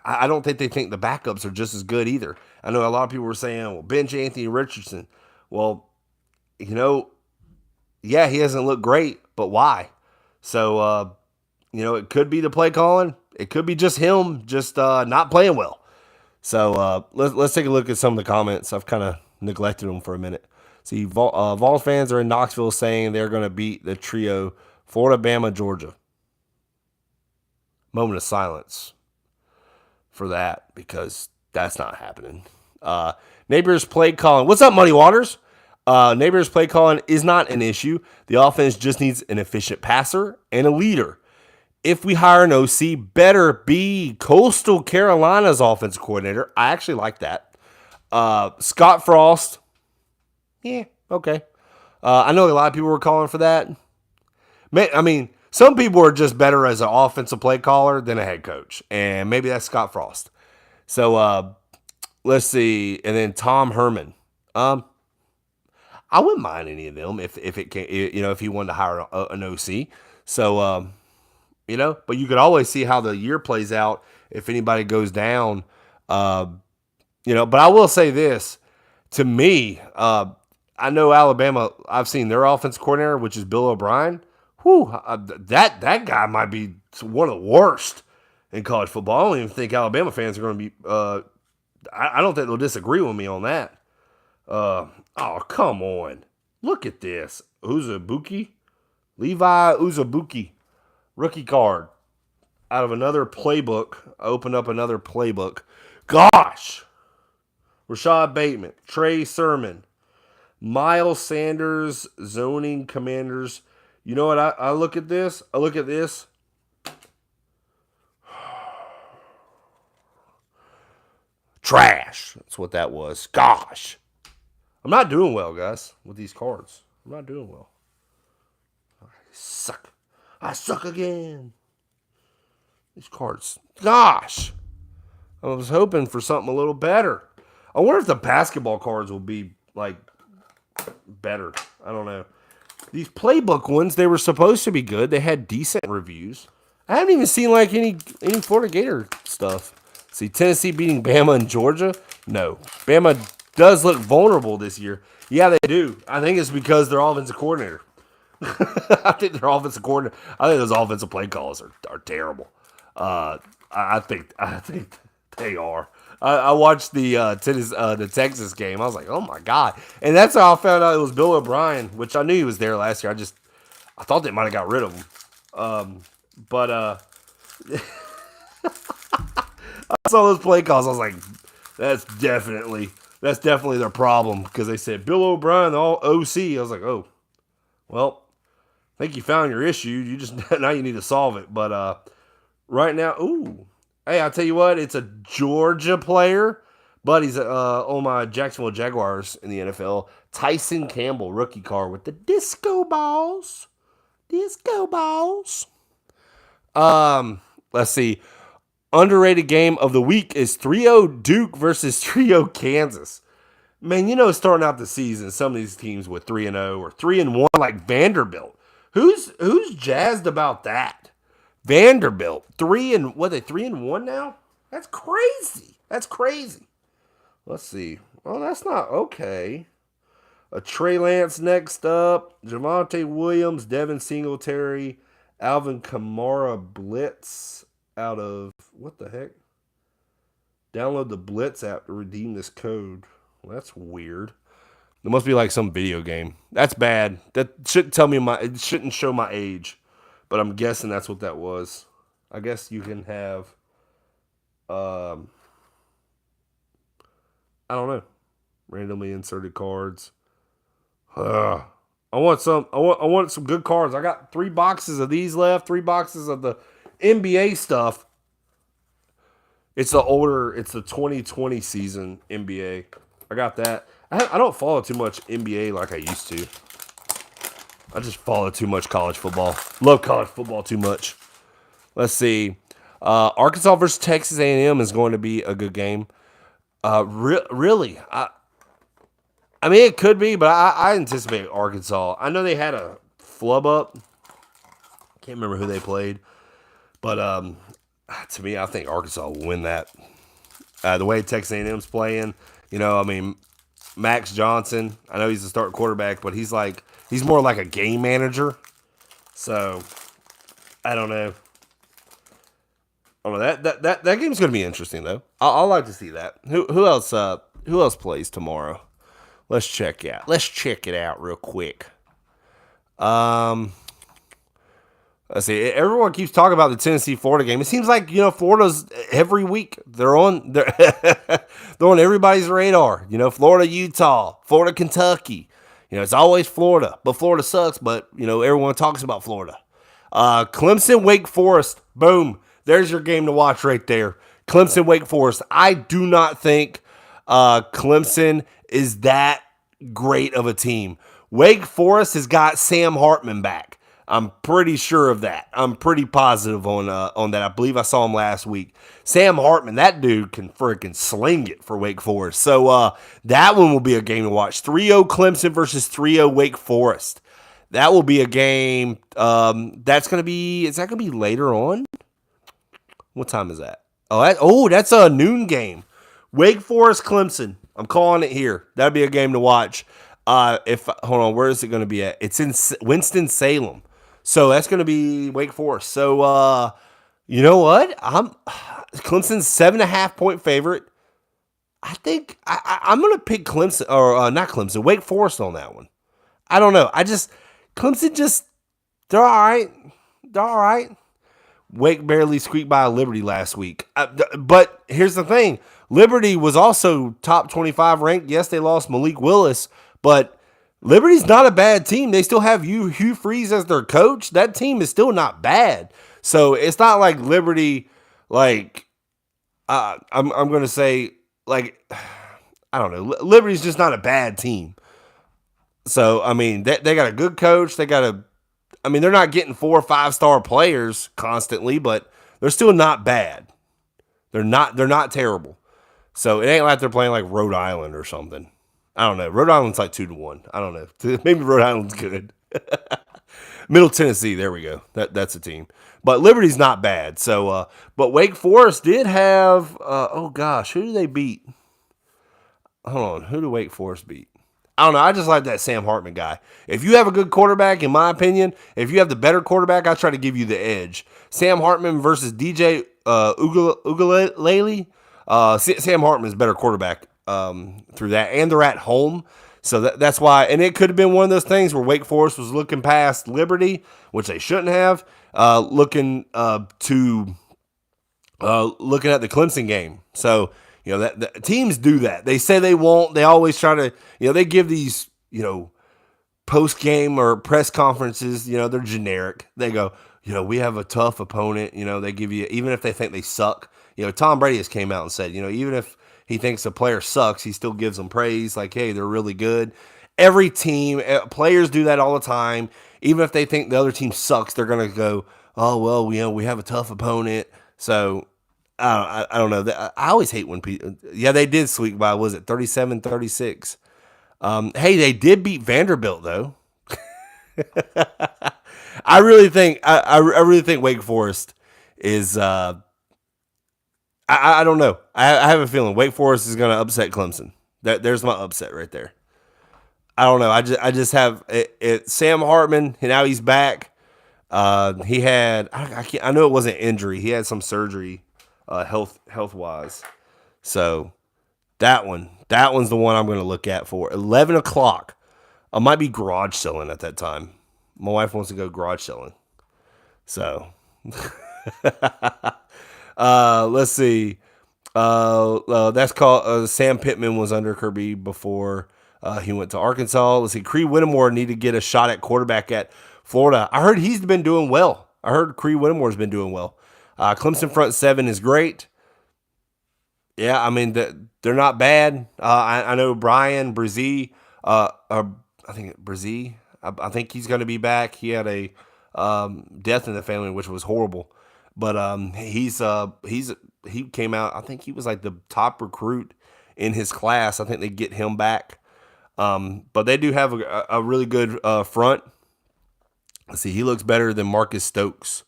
I don't think they think the backups are just as good either. I know a lot of people were saying, well, bench Anthony Richardson. Well, yeah, he hasn't looked great, but why? So, it could be the play calling. It could be just him just not playing well. So let's take a look at some of the comments. I've kind of neglected them for a minute. See, Vols fans are in Knoxville saying they're going to beat the trio Florida, Bama, Georgia. Moment of silence for that because that's not happening. Neighbors play calling. What's up, Muddy Waters? Neighbors play calling is not an issue. The offense just needs an efficient passer and a leader. If we hire an OC, better be Coastal Carolina's offensive coordinator. I actually like that. Scott Frost. Yeah, okay. I know a lot of people were calling for that. I mean, some people are just better as an offensive play caller than a head coach. And maybe that's Scott Frost. So let's see. And then Tom Herman. I wouldn't mind any of them if it can, if he wanted to hire an OC. So, but you could always see how the year plays out if anybody goes down. But I will say this to me, I know Alabama, I've seen their offensive coordinator, which is Bill O'Brien. That guy might be one of the worst in college football. I don't even think Alabama fans are going to be, I don't think they'll disagree with me on that. Oh, come on. Look at this. Uzabuki. Levi Uzabuki. Rookie card. Out of another playbook. I opened up another playbook. Gosh. Rashad Bateman. Trey Sermon. Miles Sanders. Zoning Commanders. You know what? I look at this. Trash. That's what that was. Gosh. I'm not doing well, guys, with these cards. I'm not doing well. I suck. I suck again. These cards. Gosh. I was hoping for something a little better. I wonder if the basketball cards will be, better. I don't know. These playbook ones, they were supposed to be good. They had decent reviews. I haven't even seen, any Florida Gator stuff. See, Tennessee beating Bama and Georgia? No. Bama does look vulnerable this year. Yeah, they do. I think it's because their offensive coordinator. I think those offensive play calls are terrible. I think they are. I watched the Texas game. I was like, oh my god! And that's how I found out it was Bill O'Brien, which I knew he was there last year. I thought they might have got rid of him. But I saw those play calls. I was like, that's definitely their problem because they said Bill O'Brien, the OC. I was like, oh, well, I think you found your issue. You just now you need to solve it. But right now, hey, I'll tell you what, it's a Georgia player, but he's on my Jacksonville Jaguars in the NFL. Tyson Campbell, rookie card with the disco balls. Let's see. Underrated game of the week is 3-0 Duke versus 3-0 Kansas. Man, starting out the season, some of these teams with 3-0 or 3-1, like Vanderbilt. Who's jazzed about that? Vanderbilt, 3-1 now? That's crazy. Let's see. Oh, that's not okay. Trey Lance next up. Javonte Williams, Devin Singletary, Alvin Kamara Blitz out of what the heck? Download the Blitz app to redeem this code. Well, that's weird. There must be like some video game. That's bad. That shouldn't tell me it shouldn't show my age. But I'm guessing that's what that was. I guess you can have I don't know. Randomly inserted cards. I want some good cards. I got 3 boxes of these left, 3 boxes of the NBA stuff. It's the 2020 season NBA. I got that. I don't follow too much NBA like I used to. I just follow too much college football. Love college football too much. Let's see. Arkansas versus Texas A&M is going to be a good game. Really? I mean, it could be, but I anticipate Arkansas. I know they had a flub up. Can't remember who they played. But to me, I think Arkansas will win that. The way Texas A&M's playing, I mean, Max Johnson, I know he's the starting quarterback, but he's more like a game manager. So, I don't know. That game's going to be interesting, though. I'll like to see that. Who else plays tomorrow? Let's check it out real quick. Let's see. Everyone keeps talking about the Tennessee-Florida game. It seems like, Florida's every week. They're on everybody's radar. Florida, Utah, Florida, Kentucky. It's always Florida. But Florida sucks, but, everyone talks about Florida. Clemson, Wake Forest. Boom. There's your game to watch right there. Clemson, Wake Forest. I do not think Clemson is that great of a team. Wake Forest has got Sam Hartman back. I'm pretty sure of that. I'm pretty positive on that. I believe I saw him last week. Sam Hartman, that dude can freaking sling it for Wake Forest. So that one will be a game to watch. 3-0 Clemson versus 3-0 Wake Forest. That will be a game. Is that going to be later on? What time is that? That's a noon game. Wake Forest, Clemson. I'm calling it here. That'd be a game to watch. Hold on, where is it going to be at? It's in Winston-Salem. So that's going to be Wake Forest. So, you know what? Clemson's 7.5 point favorite. I think I'm going to pick Clemson, or not Clemson, Wake Forest on that one. I don't know. Clemson they're all right. They're all right. Wake barely squeaked by Liberty last week. But here's the thing. Liberty was also top 25 ranked. Yes, they lost Malik Willis, but Liberty's not a bad team. They still have Hugh Freeze as their coach. That team is still not bad. So it's not like Liberty, I'm going to say, I don't know. Liberty's just not a bad team. So, I mean, they got a good coach. They're not getting 4 or 5 star players constantly, but they're still not bad. They're not terrible. So it ain't like they're playing like Rhode Island or something. I don't know. Rhode Island's like 2-1. I don't know. Maybe Rhode Island's good. Middle Tennessee, there we go. That's a team. But Liberty's not bad. So, but Wake Forest did have. Who do they beat? Hold on, who did Wake Forest beat? I don't know. I just like that Sam Hartman guy. If you have a good quarterback, in my opinion, if you have the better quarterback, I try to give you the edge. Sam Hartman versus DJ Ugalele. Sam Hartman's better quarterback through that, and they're at home. So that's why, and it could have been one of those things where Wake Forest was looking past Liberty, which they shouldn't have, looking at the Clemson game. So, that teams do that. They say they won't. They always try to, they give these, post game or press conferences, they're generic. They go, we have a tough opponent. They give you, even if they think they suck. Tom Brady has came out and said, even if he thinks a player sucks, he still gives them praise. Like, hey, they're really good. Every team, players do that all the time. Even if they think the other team sucks, they're going to go, oh, well, we have a tough opponent. So, I don't know. I always hate when people, they did squeak by, was it 37-36? Hey, they did beat Vanderbilt, though. I really think Wake Forest is, I don't know. I have a feeling Wake Forest is going to upset Clemson. There's my upset right there. I don't know. I just have it. Sam Hartman, and now he's back. He had I know it wasn't injury. He had some surgery, health wise. So that one's the one I'm going to look at for 11 o'clock. I might be garage selling at that time. My wife wants to go garage selling. So let's see. That's called Sam Pittman was under Kirby before he went to Arkansas. Let's see. Cree Whittemore need to get a shot at quarterback at Florida. I heard he's been doing well. I heard Cree Whittemore's been doing well. Clemson front seven is great. Yeah, I mean they're not bad. I know Brian Brzee. I think Brzee. I think he's going to be back. He had a death in the family, which was horrible. But he came out. I think he was like the top recruit in his class. I think they get him back. But they do have a really good front. Let's see. He looks better than Marcus Stokes.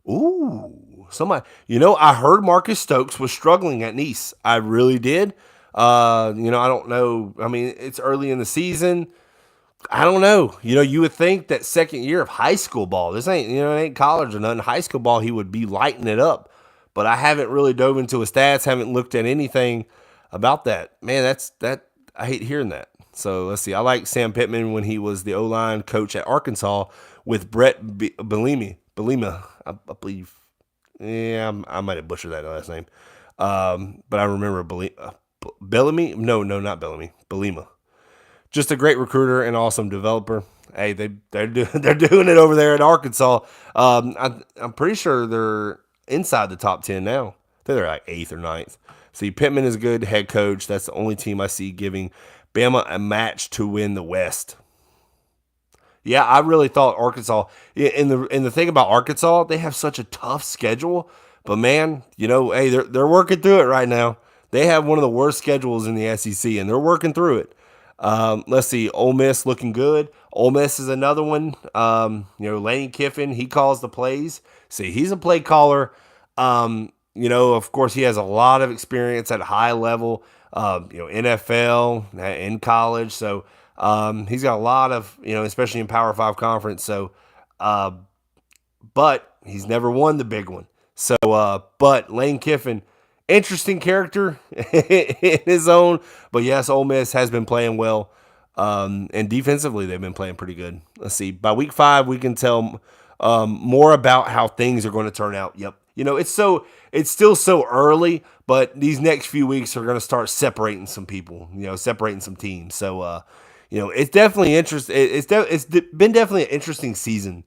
Ooh, somebody. I heard Marcus Stokes was struggling at Nice. I really did. I don't know. I mean, it's early in the season. I don't know. You would think that second year of high school ball, this ain't, it ain't college or nothing. High school ball, he would be lighting it up. But I haven't really dove into his stats, haven't looked at anything about that. Man, I hate hearing that. So let's see. I like Sam Pittman when he was the O-line coach at Arkansas with Brett Belima, I believe. Yeah, I might have butchered that last name. But I remember Bellamy. No, not Bellamy. Belima. Just a great recruiter and awesome developer. Hey, they're doing it over there in Arkansas. I'm pretty sure they're inside the top 10 now. I think they're like 8th or 9th. See, Pittman is a good head coach. That's the only team I see giving Bama a match to win the West. Yeah, I really thought Arkansas. And the thing about Arkansas, they have such a tough schedule. But man, hey, they're working through it right now. They have one of the worst schedules in the SEC, and they're working through it. Let's see, Ole Miss looking good. Ole Miss is another one. Lane Kiffin, he calls the plays. See, he's a play caller. Of course, he has a lot of experience at a high level. NFL, in college. So he's got a lot of, especially in Power 5 conference. So, but he's never won the big one. So, but Lane Kiffin, interesting character in his own. But yes, Ole Miss has been playing well. And defensively, they've been playing pretty good. Let's see. By week 5, we can tell more about how things are going to turn out. Yep. It's still so early, but these next few weeks are going to start separating some people, separating some teams. So, it's definitely interesting. It's been definitely an interesting season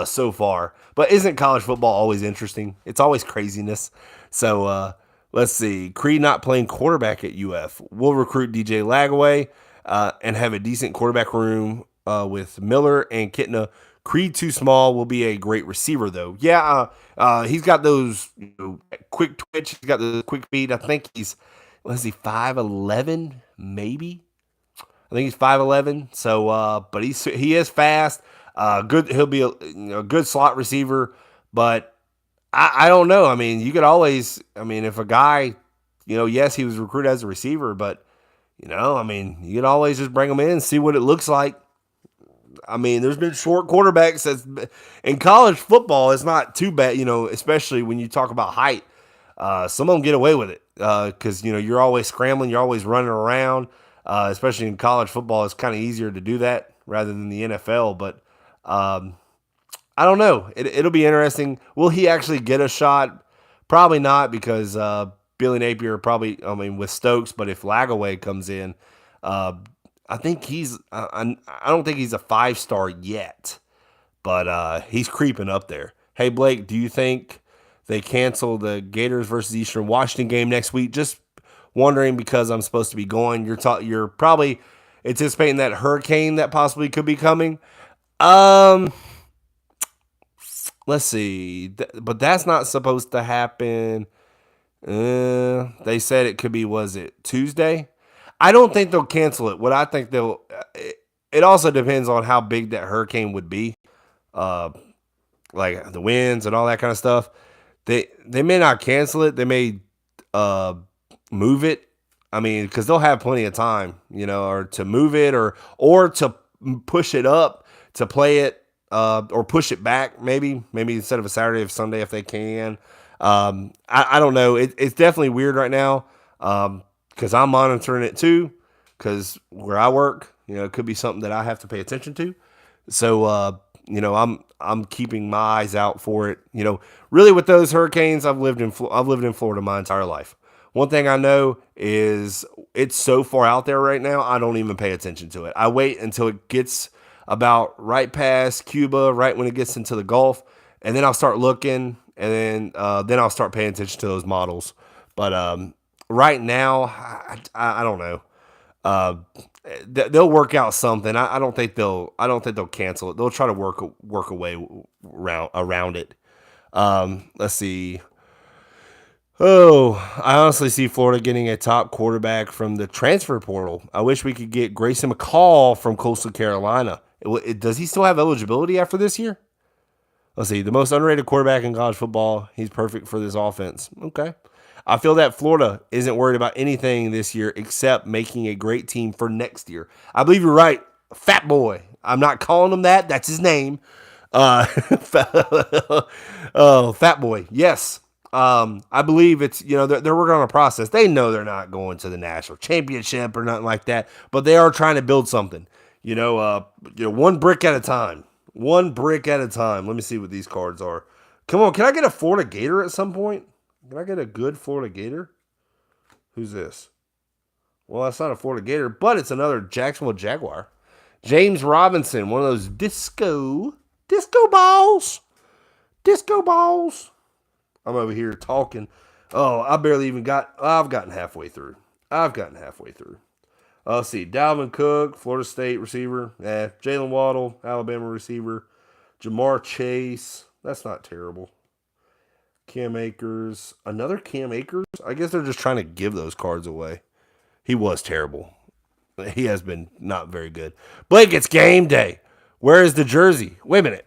so far. But isn't college football always interesting? It's always craziness. So, let's see. Creed not playing quarterback at UF. We'll recruit DJ Lagaway and have a decent quarterback room with Miller and Kitna. Creed too small, will be a great receiver though. Yeah, he's got those quick twitch. He's got the quick feet. I think he's 5'11", maybe. I think he's 5'11". So, but he is fast. Good. He'll be a good slot receiver. But I don't know. I mean, you could always. I mean, if a guy, yes, he was recruited as a receiver, but you could always just bring him in and see what it looks like. I mean, there's been short quarterbacks in college football. It's not too bad, especially when you talk about height. Some of them get away with it because, you're always scrambling. You're always running around, especially in college football. It's kind of easier to do that rather than the NFL. But I don't know. It'll be interesting. Will he actually get a shot? Probably not because Billy Napier with Stokes. But if Lagaway comes in, I think I don't think he's a 5-star yet, but he's creeping up there. Hey, Blake, do you think they cancel the Gators versus Eastern Washington game next week? Just wondering because I'm supposed to be going. You're probably anticipating that hurricane that possibly could be coming. Let's see. But that's not supposed to happen. They said it could be, was it Tuesday? I don't think they'll cancel it. What I think it also depends on how big that hurricane would be, like the winds and all that kind of stuff. They may not cancel it. They may move it. I mean, because they'll have plenty of time, or to move it or to push it up to play it or push it back maybe instead of a Saturday of Sunday if they can. I don't know. It's definitely weird right now because I'm monitoring it too because where I work, it could be something that I have to pay attention to. So I'm keeping my eyes out for it. Really with those hurricanes, I've lived in Florida my entire life. One thing I know is it's so far out there right now, I don't even pay attention to it. I wait until it gets about right past Cuba, right when it gets into the Gulf, and then I'll start looking, and then I'll start paying attention to those models. But right now, I don't know. Uh, they'll work out something. I don't think they'll cancel it. They'll try to work a way around it. Let's see. Oh, I honestly see Florida getting a top quarterback from the transfer portal. I wish we could get Grayson McCall from Coastal Carolina. Does he still have eligibility after this year? Let's see. The most underrated quarterback in college football. He's perfect for this offense. Okay. I feel that Florida isn't worried about anything this year except making a great team for next year. I believe you're right. Fat Boy. I'm not calling him that. That's his name. Oh, Fat Boy. Yes. I believe it's, they're working on a process. They know they're not going to the national championship or nothing like that, but they are trying to build something, one brick at a time. One brick at a time. Let me see what these cards are. Come on. Can I get a Florida Gator at some point? Can I get a good Florida Gator? Who's this? Well, that's not a Florida Gator, but it's another Jacksonville Jaguar. James Robinson, one of those disco balls. Disco balls. I'm over here talking. Oh, I've gotten halfway through. Let's see. Dalvin Cook, Florida State receiver. Jalen Waddle, Alabama receiver. Jamar Chase. That's not terrible. Cam Akers. Another Cam Akers? I guess they're just trying to give those cards away. He was terrible. He has been not very good. Blake, it's game day. Where is the jersey? Wait a minute.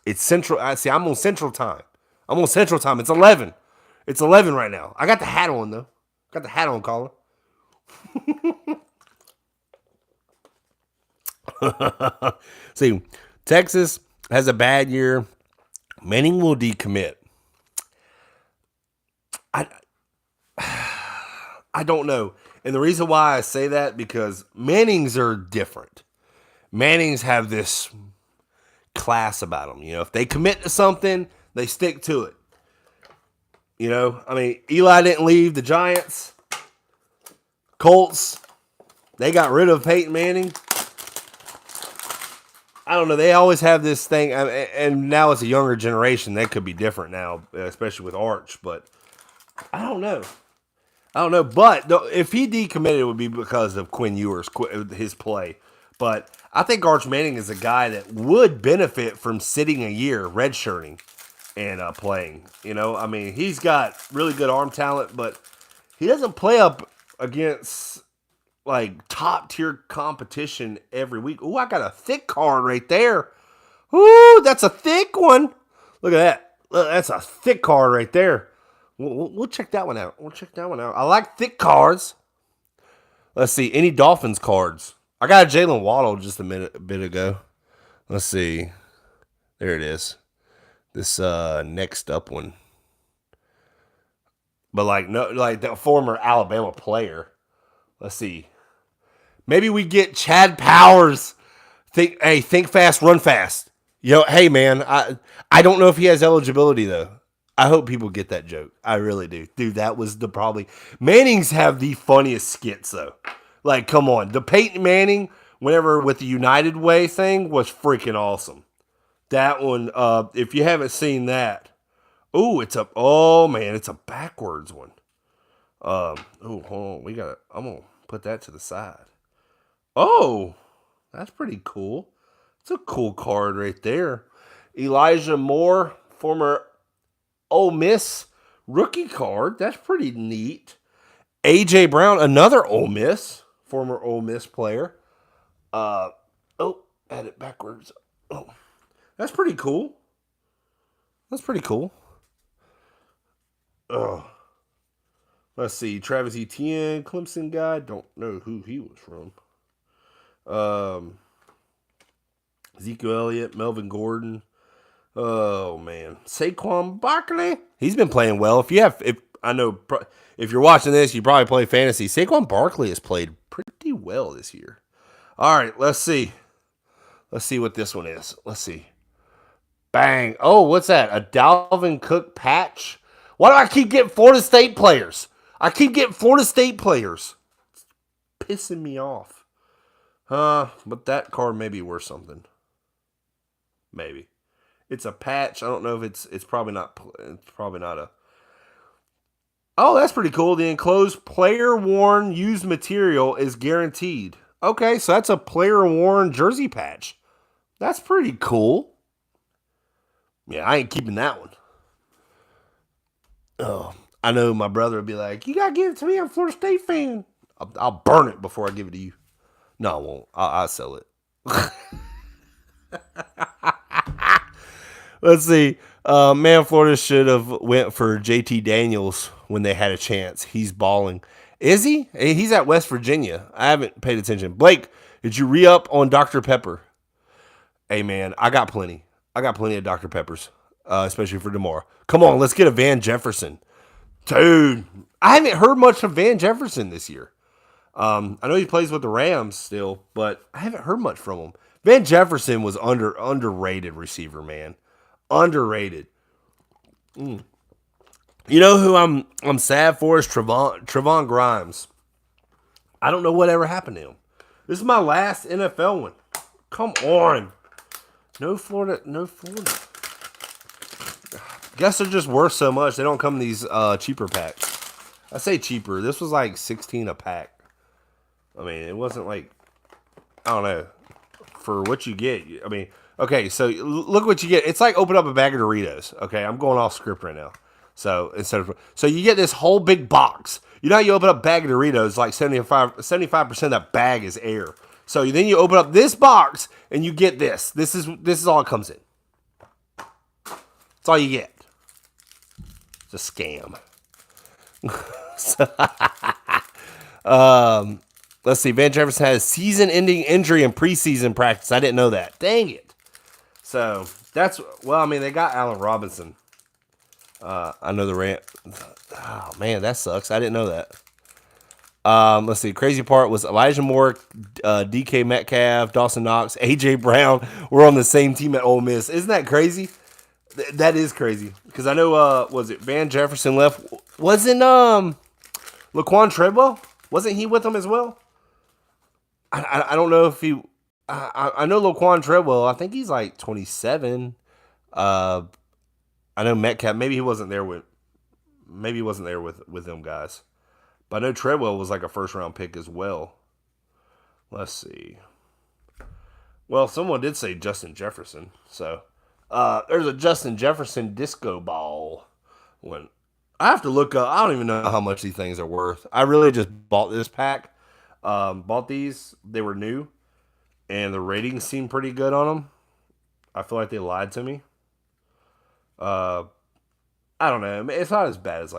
It's Central. I'm on Central Time. It's 11. It's 11 right now. I got the hat on, though. Got the hat on, Colin. See, Texas has a bad year. Manning will decommit. I don't know. And the reason why I say that, because Mannings are different. Mannings have this class about them. If they commit to something, they stick to it. Eli didn't leave the Giants. Colts, they got rid of Peyton Manning. I don't know. They always have this thing, and now it's a younger generation. That could be different now, especially with Arch. But I don't know. But if he decommitted, it would be because of Quinn Ewers, his play. But I think Arch Manning is a guy that would benefit from sitting a year, redshirting, and playing. He's got really good arm talent, but he doesn't play up against like top tier competition every week. Ooh, I got a thick card right there. Ooh, that's a thick one. Look at that. Look, that's a thick card right there. We'll check that one out. I like thick cards. Let's see. Any Dolphins cards? I got a Jalen Waddle just a bit ago. Let's see. There it is. This next up one. But like the former Alabama player. Let's see. Maybe we get Chad Powers. Think fast, run fast. Hey man, I don't know if he has eligibility though. I hope people get that joke. I really do. Dude, that was the probably Mannings have the funniest skits though. Like, come on. The Peyton Manning, whenever with the United Way thing, was freaking awesome. That one, if you haven't seen that, it's a backwards one. Hold on. I'm gonna put that to the side. Oh, that's pretty cool. It's a cool card right there. Elijah Moore, former Ole Miss rookie card. That's pretty neat. A.J. Brown, another Ole Miss, former Ole Miss player. Had it backwards. Oh, that's pretty cool. Oh, let's see. Travis Etienne, Clemson guy. Don't know who he was from. Ezekiel Elliott, Melvin Gordon. Oh man, Saquon Barkley. He's been playing well. If you're watching this, you probably play fantasy. Saquon Barkley has played pretty well this year. All right, let's see. Let's see what this one is. Let's see. Bang. Oh, what's that? A Dalvin Cook patch? Why do I keep getting Florida State players? I keep getting Florida State players. It's pissing me off. But that card may be worth something. Maybe. It's a patch. I don't know if it's probably not a. Oh, that's pretty cool. The enclosed player worn used material is guaranteed. Okay, so that's a player worn jersey patch. That's pretty cool. Yeah, I ain't keeping that one. Oh, I know my brother would be like, "You gotta give it to me. I'm a Florida State fan." I'll burn it before I give it to you. No, I won't. I'll sell it. Let's see. Man, Florida should have went for JT Daniels when they had a chance. He's balling. Is he? He's at West Virginia. I haven't paid attention. Blake, did you re-up on Dr. Pepper? Hey, man, I got plenty. I got plenty of Dr. Peppers, especially for tomorrow. Come on, let's get a Van Jefferson. Dude, I haven't heard much of Van Jefferson this year. I know he plays with the Rams still, but I haven't heard much from him. Van Jefferson was underrated receiver, man. Underrated. You know who I'm sad for is Trevon Grimes. I don't know whatever happened to him. This is my last NFL one. Come on. No Florida. Guess they're just worth so much. They don't come in these cheaper packs. I say cheaper. This was like $16 a pack. I mean, it wasn't like, I don't know, for what you get. I mean, okay, so look what you get. It's like open up a bag of Doritos. Okay, I'm going off script right now. So you get this whole big box. You know how you open up a bag of Doritos, like 75% of that bag is air. So then you open up this box and you get this. This is all it comes in. That's all you get. It's a scam. Let's see. Van Jefferson had a season-ending injury in preseason practice. I didn't know that. Dang it. So they got Allen Robinson. I know the rant. Oh man, that sucks. I didn't know that. Let's see. Crazy part was Elijah Moore, DK Metcalf, Dawson Knox, AJ Brown were on the same team at Ole Miss. Isn't that crazy? That is crazy because I know. Was it Van Jefferson left? Wasn't Laquan Treadwell? Wasn't he with them as well? I don't know if he. I know Laquan Treadwell. I think he's like 27. I know Metcalf. Maybe he wasn't there with them guys. But I know Treadwell was like a first round pick as well. Let's see. Well, someone did say Justin Jefferson. So there's a Justin Jefferson disco ball. When I have to look up, I don't even know how much these things are worth. I really just bought this pack. Bought these. They were new. And the ratings seemed pretty good on them. I feel like they lied to me. I don't know. It's not as bad as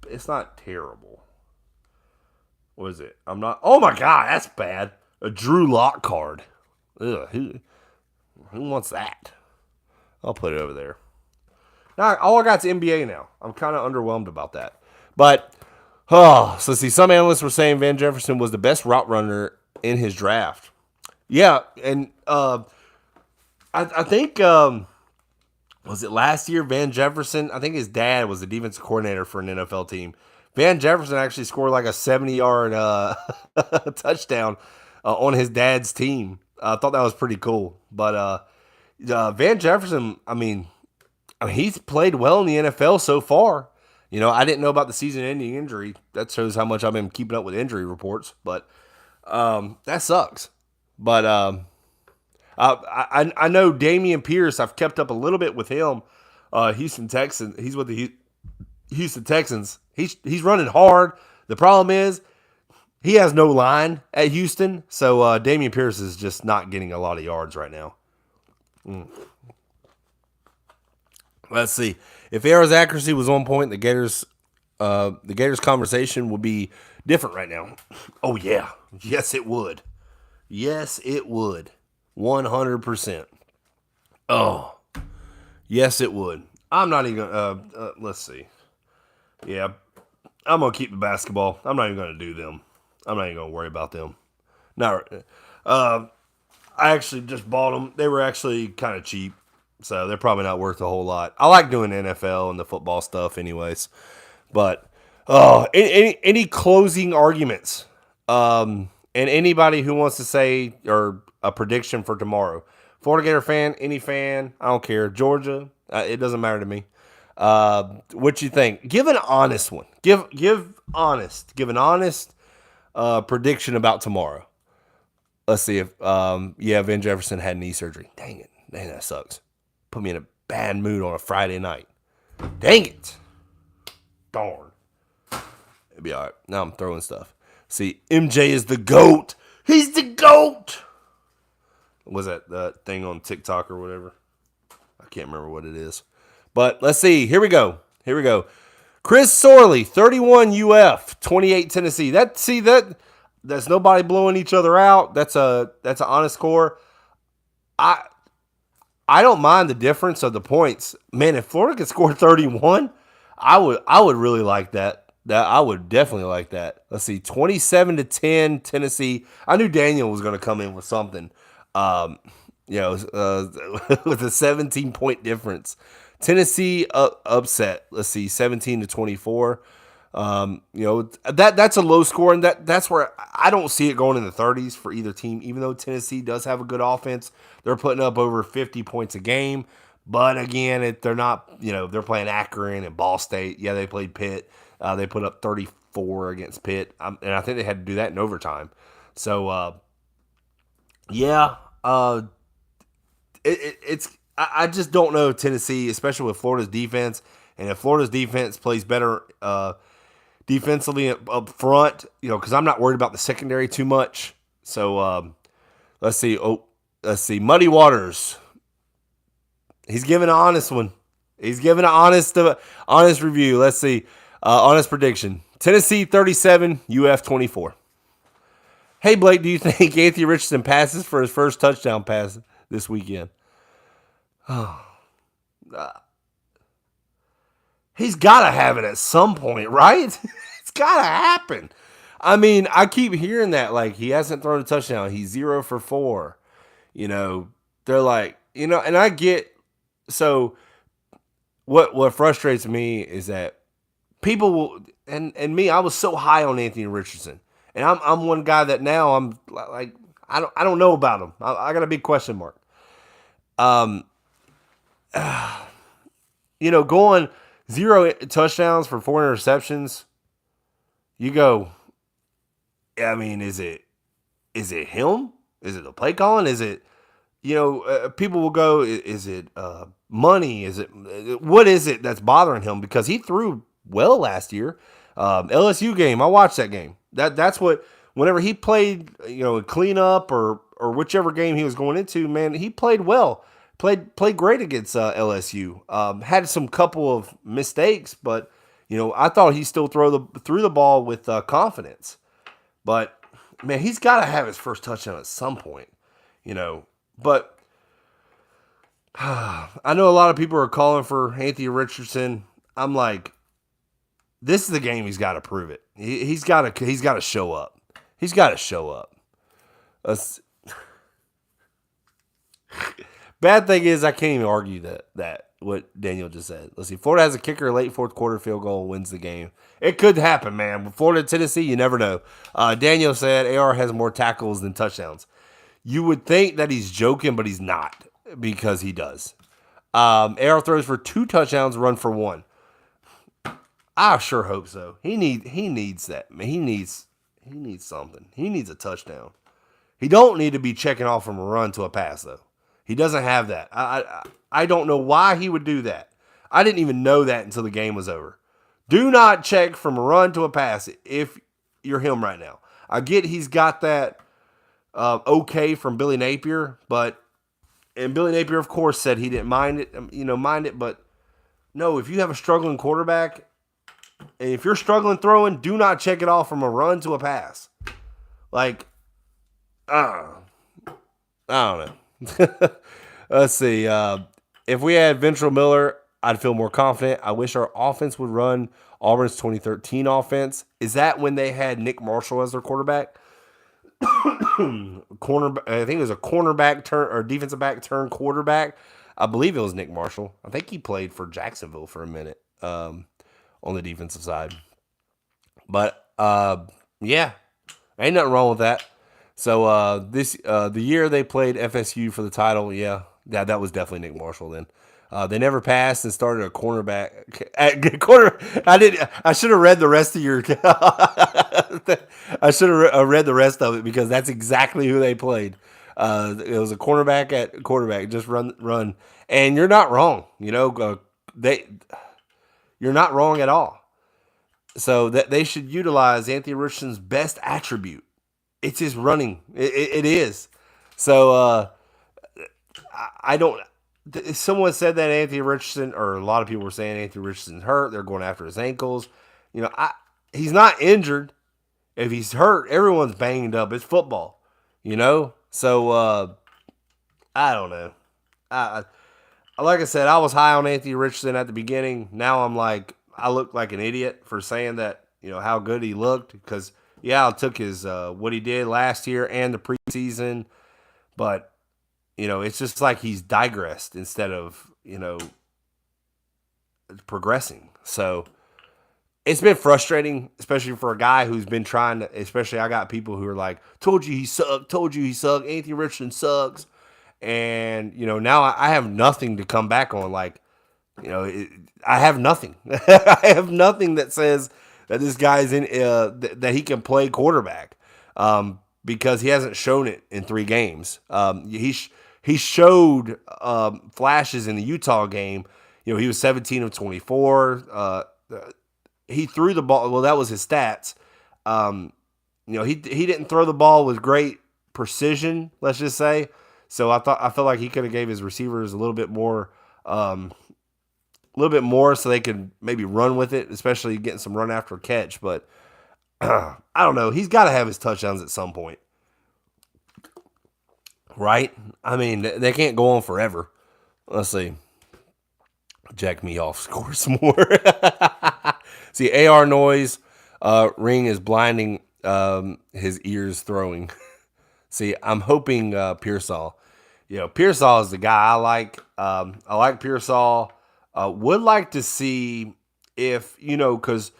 it's not terrible. What is it? Oh my God, that's bad. A Drew Lock card. Ugh, who wants that? I'll put it over there. Now, all I got's NBA now. I'm kind of underwhelmed about that. But, so see, some analysts were saying Van Jefferson was the best route runner in his draft. Yeah, and I think, was it last year, Van Jefferson? I think his dad was the defensive coordinator for an NFL team. Van Jefferson actually scored like a 70-yard touchdown on his dad's team. I thought that was pretty cool. But Van Jefferson, I mean, he's played well in the NFL so far. You know, I didn't know about the season-ending injury. That shows how much I've been keeping up with injury reports. But that sucks. But I know Dameon Pierce. I've kept up a little bit with him. Houston Texans. He's with the Houston Texans. He's running hard. The problem is he has no line at Houston, so Dameon Pierce is just not getting a lot of yards right now. Let's see. If Arrow's accuracy was on point, the Gators conversation would be different right now. Oh yeah, yes it would. Yes it would. 100%. Oh, yes, it would. I'm not even going to, let's see. Yeah, I'm going to keep the basketball. I'm not even going to do them. I'm not even going to worry about them. Not, I actually just bought them. They were actually kind of cheap, so they're probably not worth a whole lot. I like doing NFL and the football stuff, anyways. But any closing arguments, and anybody who wants to say or a prediction for tomorrow, Florida Gator fan, any fan, I don't care. Georgia, it doesn't matter to me. What you think? Give an honest one. Give an honest prediction about tomorrow. Let's see if Van Jefferson had knee surgery. Dang it. Dang, that sucks. Put me in a bad mood on a Friday night. Dang it. Darn. It'd be all right. Now I'm throwing stuff. See, MJ is the GOAT. He's the GOAT. Was that thing on TikTok or whatever? I can't remember what it is. But let's see. Here we go. Chris Sorley, 31 UF, 28 Tennessee. That's nobody blowing each other out. That's an honest score. I don't mind the difference of the points. Man, if Florida could score 31, I would really like that. I would definitely like that. Let's see, 27-10 Tennessee. I knew Daniel was going to come in with something. With a 17-point difference. Tennessee upset. Let's see, 17-24. That's a low score, and that's where I don't see it going in the 30s for either team. Even though Tennessee does have a good offense, they're putting up over 50 points a game. But again, they're not. They're playing Akron and Ball State. Yeah, they played Pitt. They put up 34 against Pitt, and I think they had to do that in overtime. So, it's. I just don't know Tennessee, especially with Florida's defense, and if Florida's defense plays better defensively up front, because I'm not worried about the secondary too much. So let's see. Muddy Waters. He's giving an honest one. He's giving an honest review. Let's see. Honest prediction. Tennessee 37, UF 24. Hey, Blake, do you think Anthony Richardson passes for his first touchdown pass this weekend? He's got to have it at some point, right? It's got to happen. I mean, I keep hearing that, like, he hasn't thrown a touchdown. He's 0 for 4. They're like, and I get, so what frustrates me is that people will, and me, I was so high on Anthony Richardson. And I'm one guy that now I'm like, I don't know about him. I got a big question mark. Going 0 touchdowns for 4 interceptions, you go, I mean, is it him? Is it the play calling? Is it, people will go, is it money? Is it, what is it that's bothering him? Because he threw well last year. LSU game, I watched that game. That's what, whenever he played, clean up or whichever game he was going into, man, he played well. Played great against LSU. Had some couple of mistakes, but I thought he still threw the ball with confidence. But man, he's got to have his first touchdown at some point. But I know a lot of people are calling for Anthony Richardson. I'm like, this is the game. He's got to prove it. He's got to show up. He's got to show up. Bad thing is I can't even argue that what Daniel just said. Let's see. Florida has a kicker, late fourth quarter field goal, wins the game. It could happen, man. With Florida, Tennessee, you never know. Daniel said AR has more tackles than touchdowns. You would think that he's joking, but he's not, because he does. AR throws for 2 touchdowns, run for 1. I sure hope so. He needs that. He needs something. He needs a touchdown. He don't need to be checking off from a run to a pass though. He doesn't have that. I don't know why he would do that. I didn't even know that until the game was over. Do not check from a run to a pass if you're him right now. I get he's got that okay from Billy Napier, and Billy Napier, of course, said he didn't mind it, but no, if you have a struggling quarterback, and if you're struggling throwing, do not check it off from a run to a pass. Like, I don't know. Let's see. If we had Ventrell Miller, I'd feel more confident. I wish our offense would run Auburn's 2013 offense. Is that when they had Nick Marshall as their quarterback? I think it was a cornerback turn or defensive back turn quarterback. I believe it was Nick Marshall. I think he played for Jacksonville for a minute on the defensive side. But yeah, ain't nothing wrong with that. So the year they played FSU for the title, yeah, that was definitely Nick Marshall then. They never passed and started a cornerback. At corner, I should have read the rest of your. I should have read the rest of it because that's exactly who they played. It was a cornerback at quarterback. Just run, and you're not wrong. You're not wrong at all. So that they should utilize Anthony Richardson's best attribute. It's his running. It is. So I don't. Someone said that Anthony Richardson, or a lot of people were saying Anthony Richardson's hurt. They're going after his ankles. He's not injured. If he's hurt, everyone's banged up. It's football, So I don't know. Like I said, I was high on Anthony Richardson at the beginning. Now I'm like, I look like an idiot for saying that. How good he looked because I took his what he did last year and the preseason, but it's just like he's digressed instead of progressing. So it's been frustrating, especially for a guy who's been trying to. Especially I got people who are like, "Told you he sucked. Told you he sucked. Anthony Richardson sucks." And now I have nothing to come back on. Like, I have nothing. I have nothing that says that this guy's in that he can play quarterback because he hasn't shown it in 3 games. He showed flashes in the Utah game. He was 17 of 24. He threw the ball. Well, that was his stats. He didn't throw the ball with great precision. Let's just say. So I felt like he could have gave his receivers a little bit more, so they could maybe run with it, especially getting some run after catch. But I don't know. He's got to have his touchdowns at some point, right? I mean, they can't go on forever. Let's see. Jack me off. Score some more. See, AR noise ring is blinding his ears throwing. See, I'm hoping Pearsall. Pearsall is the guy I like. I like Pearsall. Would like to see if, because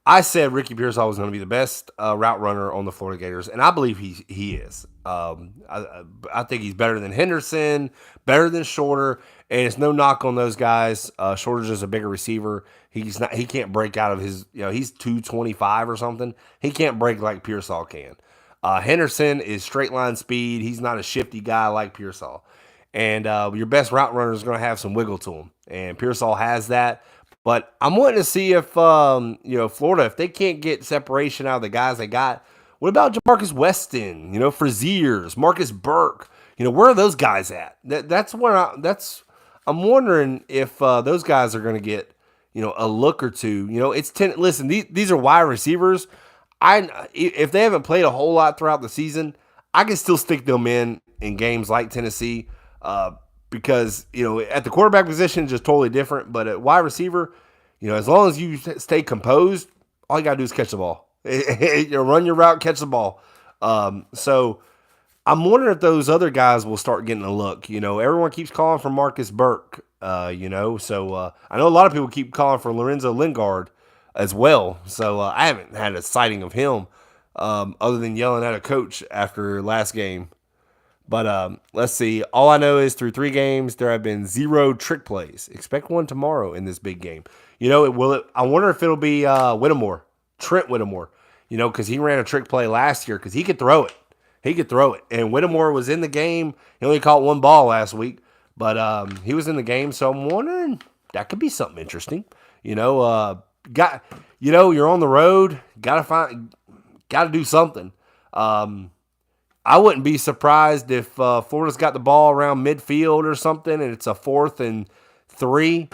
I said Ricky Pearsall was going to be the best route runner on the Florida Gators, and I believe he is. I think he's better than Henderson, better than Shorter, and it's no knock on those guys. Shorter's just a bigger receiver. He can't break out of his, he's 225 or something. He can't break like Pearsall can. Henderson is straight line speed. He's not a shifty guy like Pearsall. And your best route runner is going to have some wiggle to him. And Pearsall has that. But I'm wanting to see if, Florida, if they can't get separation out of the guys they got, what about Jamarcus Weston, Fraziers, Marcus Burke? Where are those guys at? I'm wondering if those guys are going to get, a look or two. It's 10. Listen, these are wide receivers. If they haven't played a whole lot throughout the season, I can still stick them in games like Tennessee because, at the quarterback position, just totally different. But at wide receiver, as long as you stay composed, all you got to do is catch the ball. Run your route, catch the ball. So I'm wondering if those other guys will start getting a look. Everyone keeps calling for Marcus Burke, So I know a lot of people keep calling for Lorenzo Lingard as well. So I haven't had a sighting of him other than yelling at a coach after last game. But let's see. All I know is through 3 games, there have been 0 trick plays. Expect one tomorrow in this big game. I wonder if it'll be Whittemore, Trent Whittemore, because he ran a trick play last year because he could throw it. And Whittemore was in the game. He only caught 1 ball last week, but he was in the game. So I'm wondering that could be something interesting. You're on the road. Got to do something. I wouldn't be surprised if Florida's got the ball around midfield or something, and it's a 4th and 3,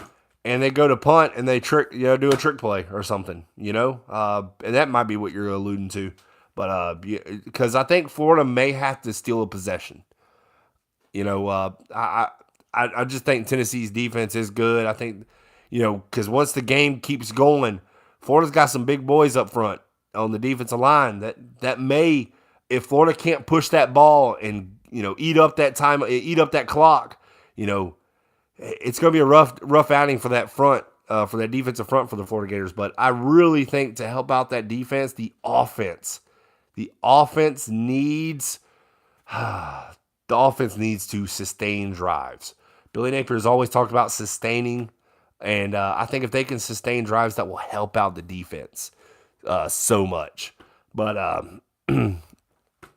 and they go to punt and they do a trick play or something, and that might be what you're alluding to, but because I think Florida may have to steal a possession. I just think Tennessee's defense is good. I think, because once the game keeps going, Florida's got some big boys up front on the defensive line that may, if Florida can't push that ball and, eat up that time, eat up that clock, it's going to be a rough outing for that front, for that defensive front for the Florida Gators. But I really think to help out that defense, the offense needs the offense needs to sustain drives. Billy Napier has always talked about sustaining, and I think if they can sustain drives, that will help out the defense so much. But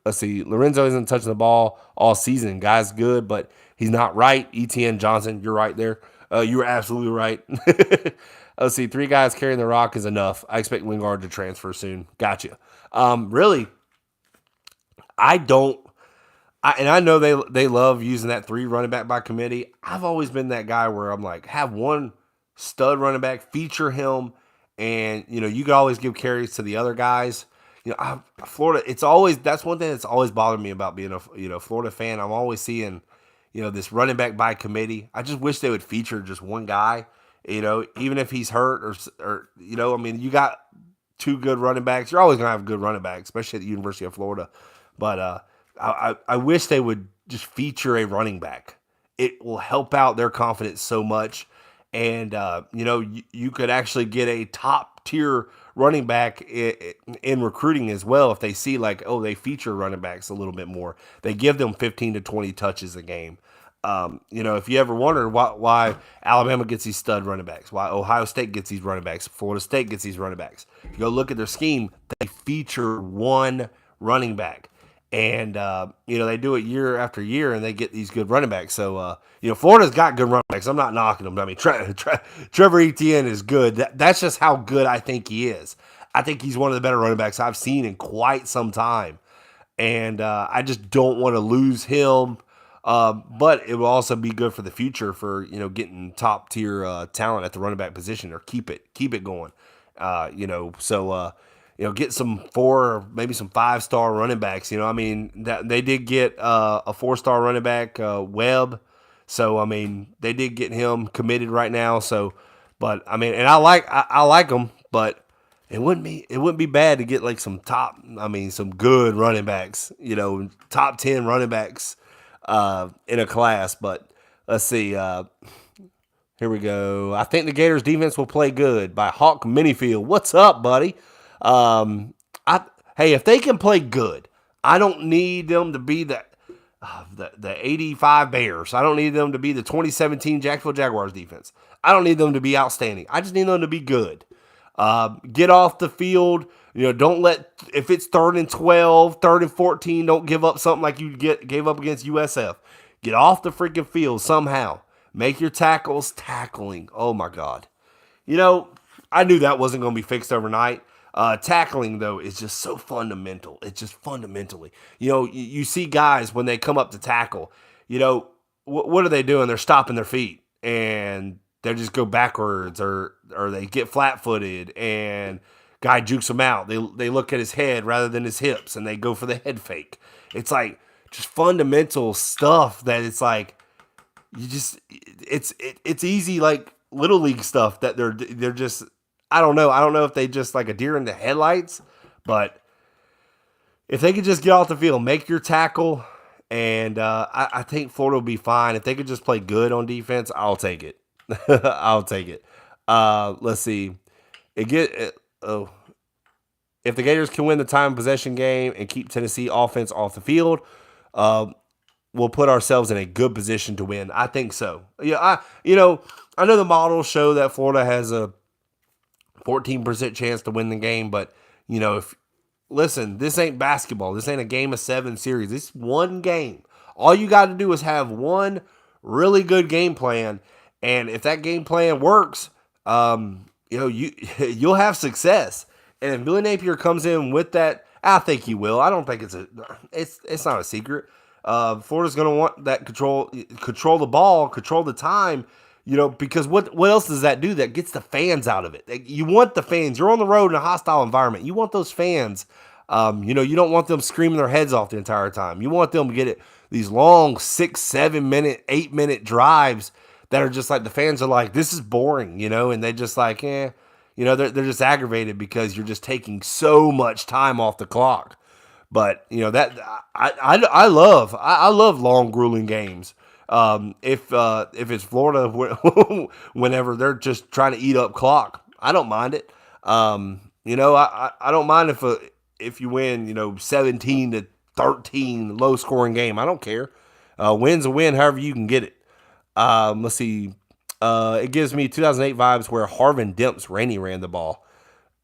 let's see. Lorenzo isn't touching the ball all season. Guy's good, but he's not right. ETN Johnson, you're right there. You were absolutely right. Let's see. 3 guys carrying the rock is enough. I expect Wingard to transfer soon. Gotcha. Really, I don't. And I know they love using that 3 running back by committee. I've always been that guy where I'm like, have one stud running back, feature him, and you can always give carries to the other guys. Florida, that's one thing that's always bothered me about being a Florida fan. I'm always seeing this running back by committee. I just wish they would feature just one guy. Even if he's hurt or you got 2 good running backs. You're always gonna have good running backs, especially at the University of Florida. But I wish they would just feature a running back. It will help out their confidence so much. And, you could actually get a top tier running back in recruiting as well. If they see they feature running backs a little bit more, they give them 15 to 20 touches a game. If you ever wonder why Alabama gets these stud running backs, why Ohio State gets these running backs, Florida State gets these running backs, you go look at their scheme, they feature one running back. And, they do it year after year, and they get these good running backs. So, Florida's got good running backs. I'm not knocking them. I mean, Trevor Etienne is good. That's just how good I think he is. I think he's one of the better running backs I've seen in quite some time. And I just don't want to lose him. But it will also be good for the future for, getting top-tier talent at the running back position, or keep it going. Get some 4 or maybe some 5-star running backs. That they did get a 4-star running back, Webb. So they did get him committed right now. So, but and I like him, but it wouldn't be bad to get some some good running backs. Top 10 running backs in a class. But let's see. Here we go. I think the Gators defense will play good by Hawk Minifield. What's up, buddy? If they can play good, I don't need them to be the 85 Bears. I don't need them to be the 2017 Jacksonville Jaguars defense. I don't need them to be outstanding. I just need them to be good. Get off the field. Don't if it's 3rd and 12, 3rd and 14, don't give up something like you gave up against USF. Get off the freaking field somehow. Make your tackles tackling. Oh my God. I knew that wasn't going to be fixed overnight. Tackling, though, is just so fundamental. It's just fundamentally. You see guys when they come up to tackle, what are they doing? They're stopping their feet, and they just go backwards, or they get flat-footed, and guy jukes them out. They look at his head rather than his hips, and they go for the head fake. It's just fundamental stuff that it's it's easy, little league stuff that they're just. I don't know. I don't know if they just like a deer in the headlights, but if they could just get off the field, make your tackle, and I think Florida will be fine. If they could just play good on defense, I'll take it. I'll take it. Let's see. If the Gators can win the time possession game and keep Tennessee offense off the field, we'll put ourselves in a good position to win. I think so. Yeah, I know the models show that Florida has a 14% chance to win the game, but listen, this ain't basketball. This ain't a game of 7 series. This is one game. All you got to do is have one really good game plan, and if that game plan works, you'll have success. And if Billy Napier comes in with that, I think he will. I don't think it's not a secret. Florida's going to want that control the ball, control the time. Because what else does that do? That gets the fans out of it. You want the fans. You're on the road in a hostile environment. You want those fans You don't want them screaming their heads off the entire time. You want them to get it these long 6, 7 minute, 8 minute drives that are just like the fans are like, this is boring, and they just like, they're just aggravated because you're just taking so much time off the clock. But that I love long grueling games. If it's Florida, whenever they're just trying to eat up clock, I don't mind it. I don't mind if you win 17-13 low scoring game. I don't care. Win's a win, however you can get it. Let's see. It gives me 2008 vibes where Harvin Demps Rainey ran the ball.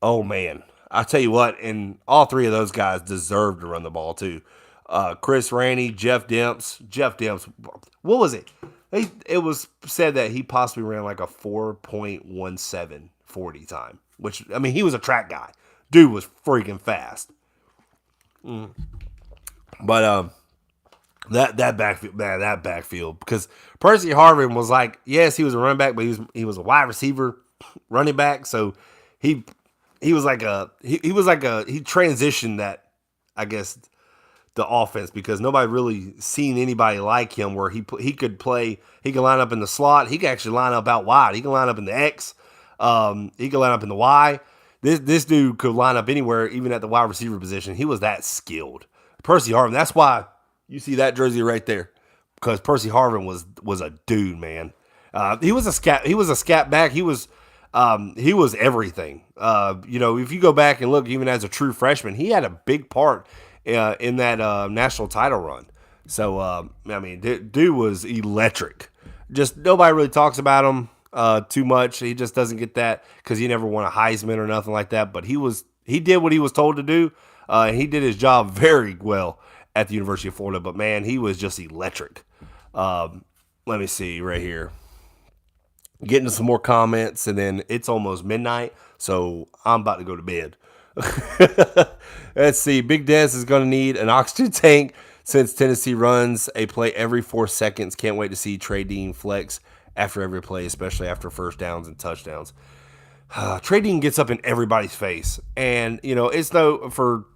Oh man, I tell you what, and all three of those guys deserve to run the ball too. Chris Rainey, Jeff Demps. What was it? It was said that he possibly ran like a 4.17 40 time, which, I mean, he was a track guy. Dude was freaking fast. But that backfield, because Percy Harvin was like, yes, he was a running back, but he was a wide receiver running back, so he transitioned that, I guess, the offense, because nobody really seen anybody like him where he could play. He could line up in the slot. He could actually line up out wide. He could line up in the X. He could line up in the Y. This dude could line up anywhere, even at the wide receiver position. He was that skilled. Percy Harvin. That's why you see that jersey right there, because Percy Harvin was a dude, man. He was a scat back. He was everything. If you go back and look, even as a true freshman, he had a big part in that national title run. So, dude was electric. Just nobody really talks about him too much. He just doesn't get that because he never won a Heisman or nothing like that. But he did what he was told to do. He did his job very well at the University of Florida. But, man, he was just electric. Let me see right here. Getting to some more comments, and then it's almost midnight, so I'm about to go to bed. Let's see. Big Des is going to need an oxygen tank since Tennessee runs a play every 4 seconds. Can't wait to see Trey Dean flex after every play, especially after first downs and touchdowns. Trey Dean gets up in everybody's face, and it's for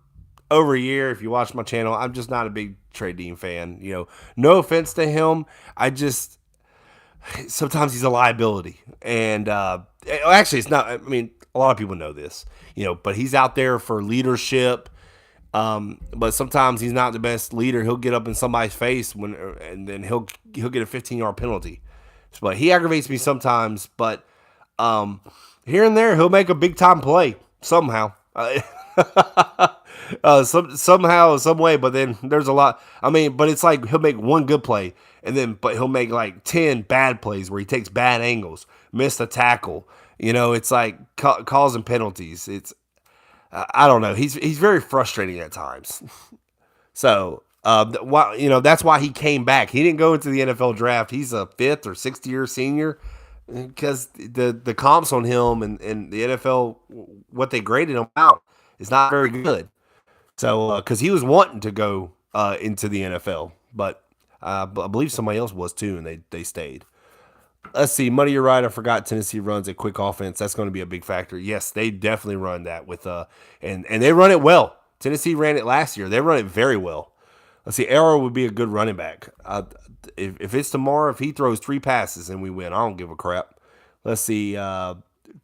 over a year. If you watch my channel, I'm just not a big Trey Dean fan. No offense to him, sometimes he's a liability, and actually, it's not. I mean, a lot of people know this, but he's out there for leadership. But sometimes he's not the best leader. He'll get up in somebody's face and then he'll get a 15-yard penalty. But he aggravates me sometimes. But here and there, he'll make a big time play somehow. Somehow, some way. But then there's a lot. But it's like he'll make one good play, but he'll make like 10 bad plays where he takes bad angles, missed a tackle. It's like causing penalties. I don't know. He's very frustrating at times. So that's why he came back. He didn't go into the NFL draft. He's a 5th or 6th year senior, because the comps on him and the NFL, what they graded him out, is not very good. So because he was wanting to go into the NFL, but I believe somebody else was too, and they stayed. Let's see. Money, you're right. I forgot Tennessee runs a quick offense. That's going to be a big factor. Yes, they definitely run that with and they run it well. Tennessee ran it last year. They run it very well. Let's see. Arrow would be a good running back. If it's tomorrow, if he throws 3 passes and we win, I don't give a crap. Let's see.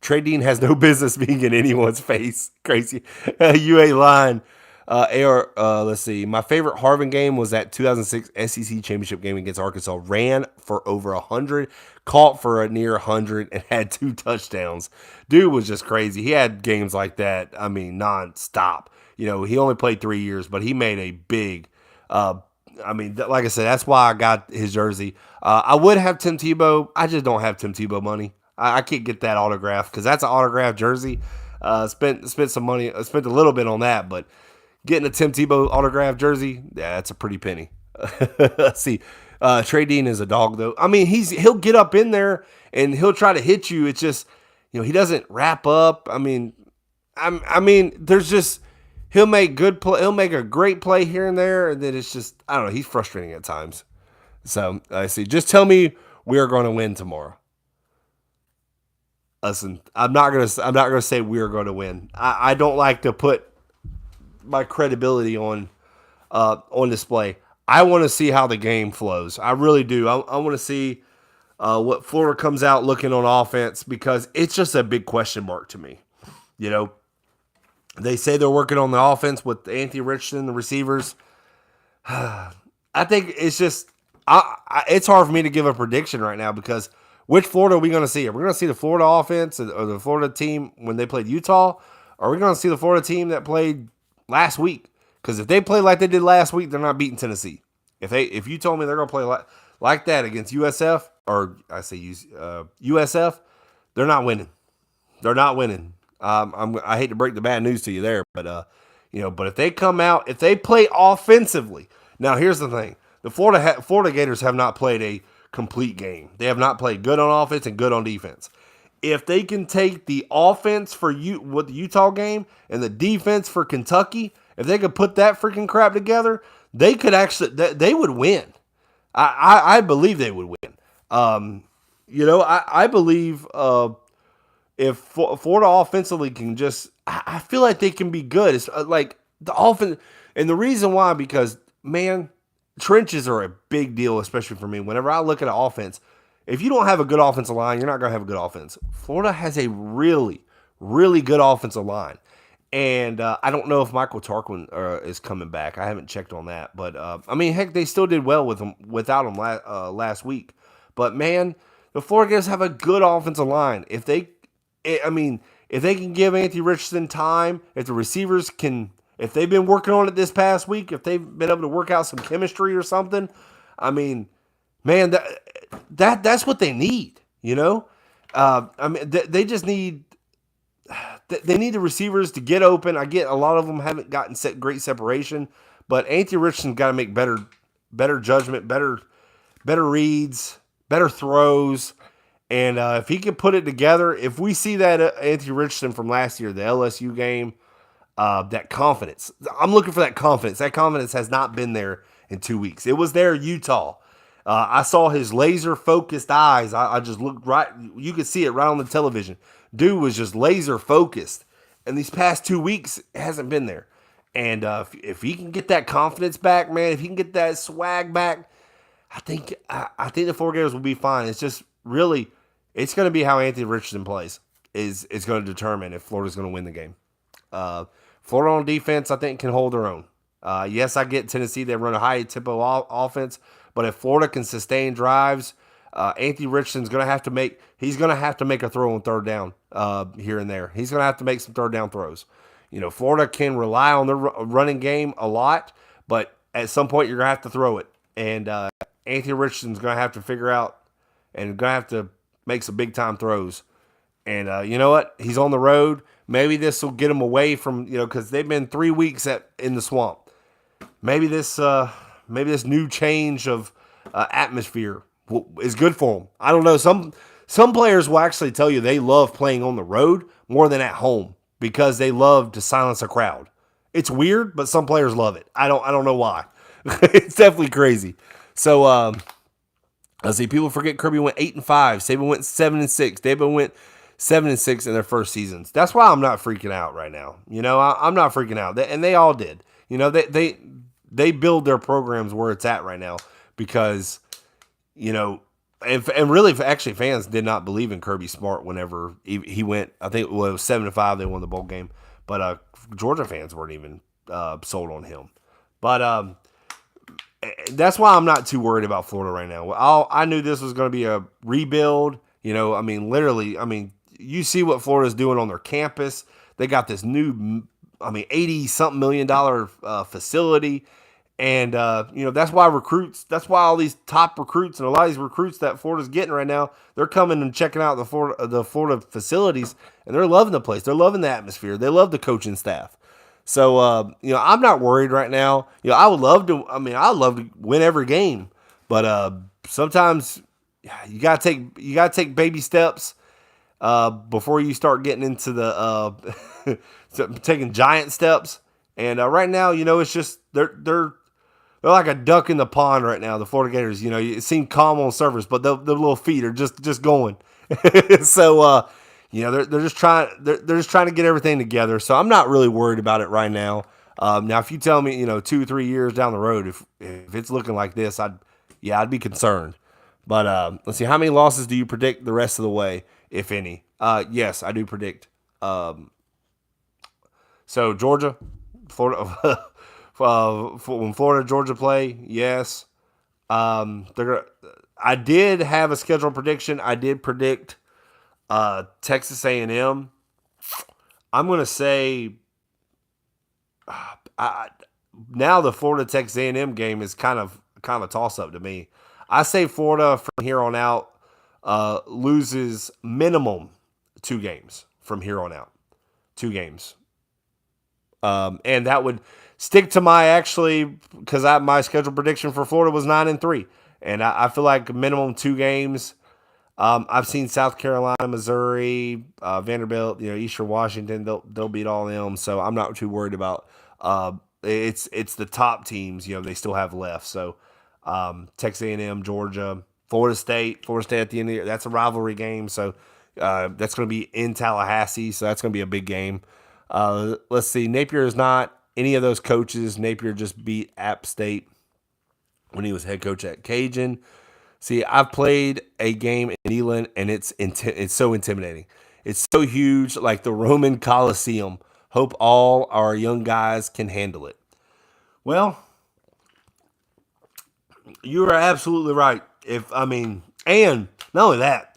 Trey Dean has no business being in anyone's face. Crazy. UA line. Let's see. My favorite Harvin game was that 2006 SEC championship game against Arkansas. Ran for over 100, caught for a near 100, and had 2 touchdowns. Dude was just crazy. He had games like that, nonstop. He only played 3 years, but he made a big, like I said, that's why I got his jersey. I would have Tim Tebow. I just don't have Tim Tebow money. I can't get that autograph because that's an autographed jersey. Spent some money, spent a little bit on that, but getting a Tim Tebow autographed jersey, yeah, that's a pretty penny. Let's see. Trey Dean is a dog, though. He'll get up in there and he'll try to hit you. It's just, he doesn't wrap up. There's just, he'll make a great play here and there, and then it's just, I don't know, he's frustrating at times. So I see. Just tell me we are going to win tomorrow. Listen, I'm not gonna say we are going to win. I don't like to put my credibility on display. I want to see how the game flows. I really do. I want to see what Florida comes out looking on offense, because it's just a big question mark to me. You know, they say they're working on the offense with Anthony Richardson, the receivers. I think it's just it's hard for me to give a prediction right now, because which Florida are we going to see? Are we going to see the Florida offense or the Florida team when they played Utah? Or are we going to see the Florida team that played last week? Because if they play like they did last week, they're not beating Tennessee. If you told me they're going to play like that against USF, or I say USF, they're not winning. They're not winning. I hate to break the bad news to you there, but but if they come out, if they play offensively, now here's the thing: the Florida Gators have not played a complete game. They have not played good on offense and good on defense. If they can take the offense with the Utah game and the defense for Kentucky, if they could put that freaking crap together, they could actually they would win. I believe they would win. I believe if Florida offensively can just, I feel like they can be good. It's like the offense, and the reason why, because man, trenches are a big deal, especially for me. Whenever I look at an offense, if you don't have a good offensive line, you're not going to have a good offense. Florida has a really, really good offensive line. And I don't know if Michael Tarquin is coming back. I haven't checked on that. But, heck, they still did well without him last week. But, man, the Florida Gators have a good offensive line. If they can give Anthony Richardson time, if the receivers can, if they've been working on it this past week, if they've been able to work out some chemistry or something, man, that's what they need, they just need, they need the receivers to get open. I get a lot of them haven't gotten great separation, but Anthony Richardson's got to make better judgment, better reads, better throws. And if he can put it together, if we see that Anthony Richardson from last year, the LSU game, that confidence, I'm looking for that confidence. That confidence has not been there in 2 weeks. It was there Utah. I saw his laser-focused eyes. I just looked right. You could see it right on the television. Dude was just laser-focused. And these past 2 weeks, it hasn't been there. And if he can get that confidence back, man, if he can get that swag back, I think the Florida Gators will be fine. It's just really, it's going to be how Anthony Richardson plays is going to determine if Florida's going to win the game. Florida on defense, I think, can hold their own. Yes, I get Tennessee. They run a high-tempo offense. But if Florida can sustain drives, Anthony Richardson's going to have to make a throw on third down here and there. He's going to have to make some third down throws. Florida can rely on their running game a lot, but at some point you're going to have to throw it. And Anthony Richardson's going to have to figure out and going to have to make some big-time throws. And you know what? He's on the road. Maybe this will get him away from, because they've been 3 weeks in the swamp. Maybe this new change of atmosphere is good for them. I don't know. Some players will actually tell you they love playing on the road more than at home because they love to silence a crowd. It's weird, but some players love it. I don't know why. It's definitely crazy. So let's see. People forget Kirby went 8-5. Saban went 7-6. Dabo went 7-6 in their first seasons. That's why I'm not freaking out right now. I'm not freaking out, and they all did. They build their programs where it's at right now because, and really, actually, fans did not believe in Kirby Smart whenever he went. I think it was 7-5. They won the bowl game, but Georgia fans weren't even sold on him. But that's why I'm not too worried about Florida right now. I knew this was going to be a rebuild. Literally, you see what Florida's doing on their campus. They got this new, $80-something million facility. And, that's why all these top recruits and a lot of these recruits that Florida's getting right now, they're coming and checking out the Florida facilities, and they're loving the place. They're loving the atmosphere. They love the coaching staff. So, I'm not worried right now. I would love to win every game, but sometimes you got to take baby steps before you start getting into the taking giant steps. And right now, it's just they're like a duck in the pond right now. The Florida Gators, it seems calm on surface, but the little feet are just going. So they're just trying to get everything together. So I'm not really worried about it right now. Now, if you tell me, 2 or 3 years down the road, if it's looking like this, I'd be concerned. But let's see, how many losses do you predict the rest of the way, if any? Yes, I do predict. So Georgia, Florida, when Florida Georgia play, yes. They're gonna. I did have a schedule prediction. I did predict Texas A&M. I'm gonna say now the Florida Texas A&M game is kind of a toss up to me. I say Florida from here on out loses minimum 2 games from here on out. 2 games. And that would stick to because my schedule prediction for Florida was 9-3, and I feel like minimum 2 games. I've seen South Carolina, Missouri, Vanderbilt, Eastern Washington. They'll beat all of them, so I'm not too worried about. It's the top teams. They still have left. So Texas A&M, Georgia, Florida State at the end of the year. That's a rivalry game, so that's going to be in Tallahassee. So that's going to be a big game. Let's see. Napier is not any of those coaches. Napier just beat App State when he was head coach at Cajun. See, I've played a game in Neyland, and it's so intimidating. It's so huge, like the Roman Coliseum. Hope all our young guys can handle it. Well, you are absolutely right. And not only that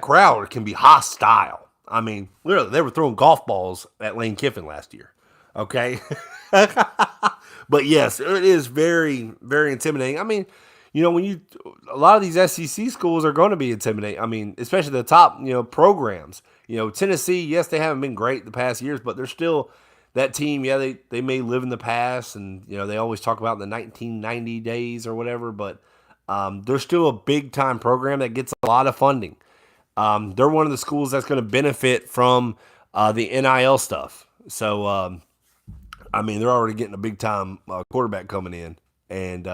crowd can be hostile. Literally, they were throwing golf balls at Lane Kiffin last year. Okay. But yes, it is very, very intimidating. A lot of these SEC schools are going to be intimidating. Especially the top, programs. Tennessee, yes, they haven't been great the past years, but they're still that team. Yeah, they may live in the past, and they always talk about the 1990 days or whatever, but they're still a big time program that gets a lot of funding. They're one of the schools that's going to benefit from the NIL stuff. So, they're already getting a big time quarterback coming in, and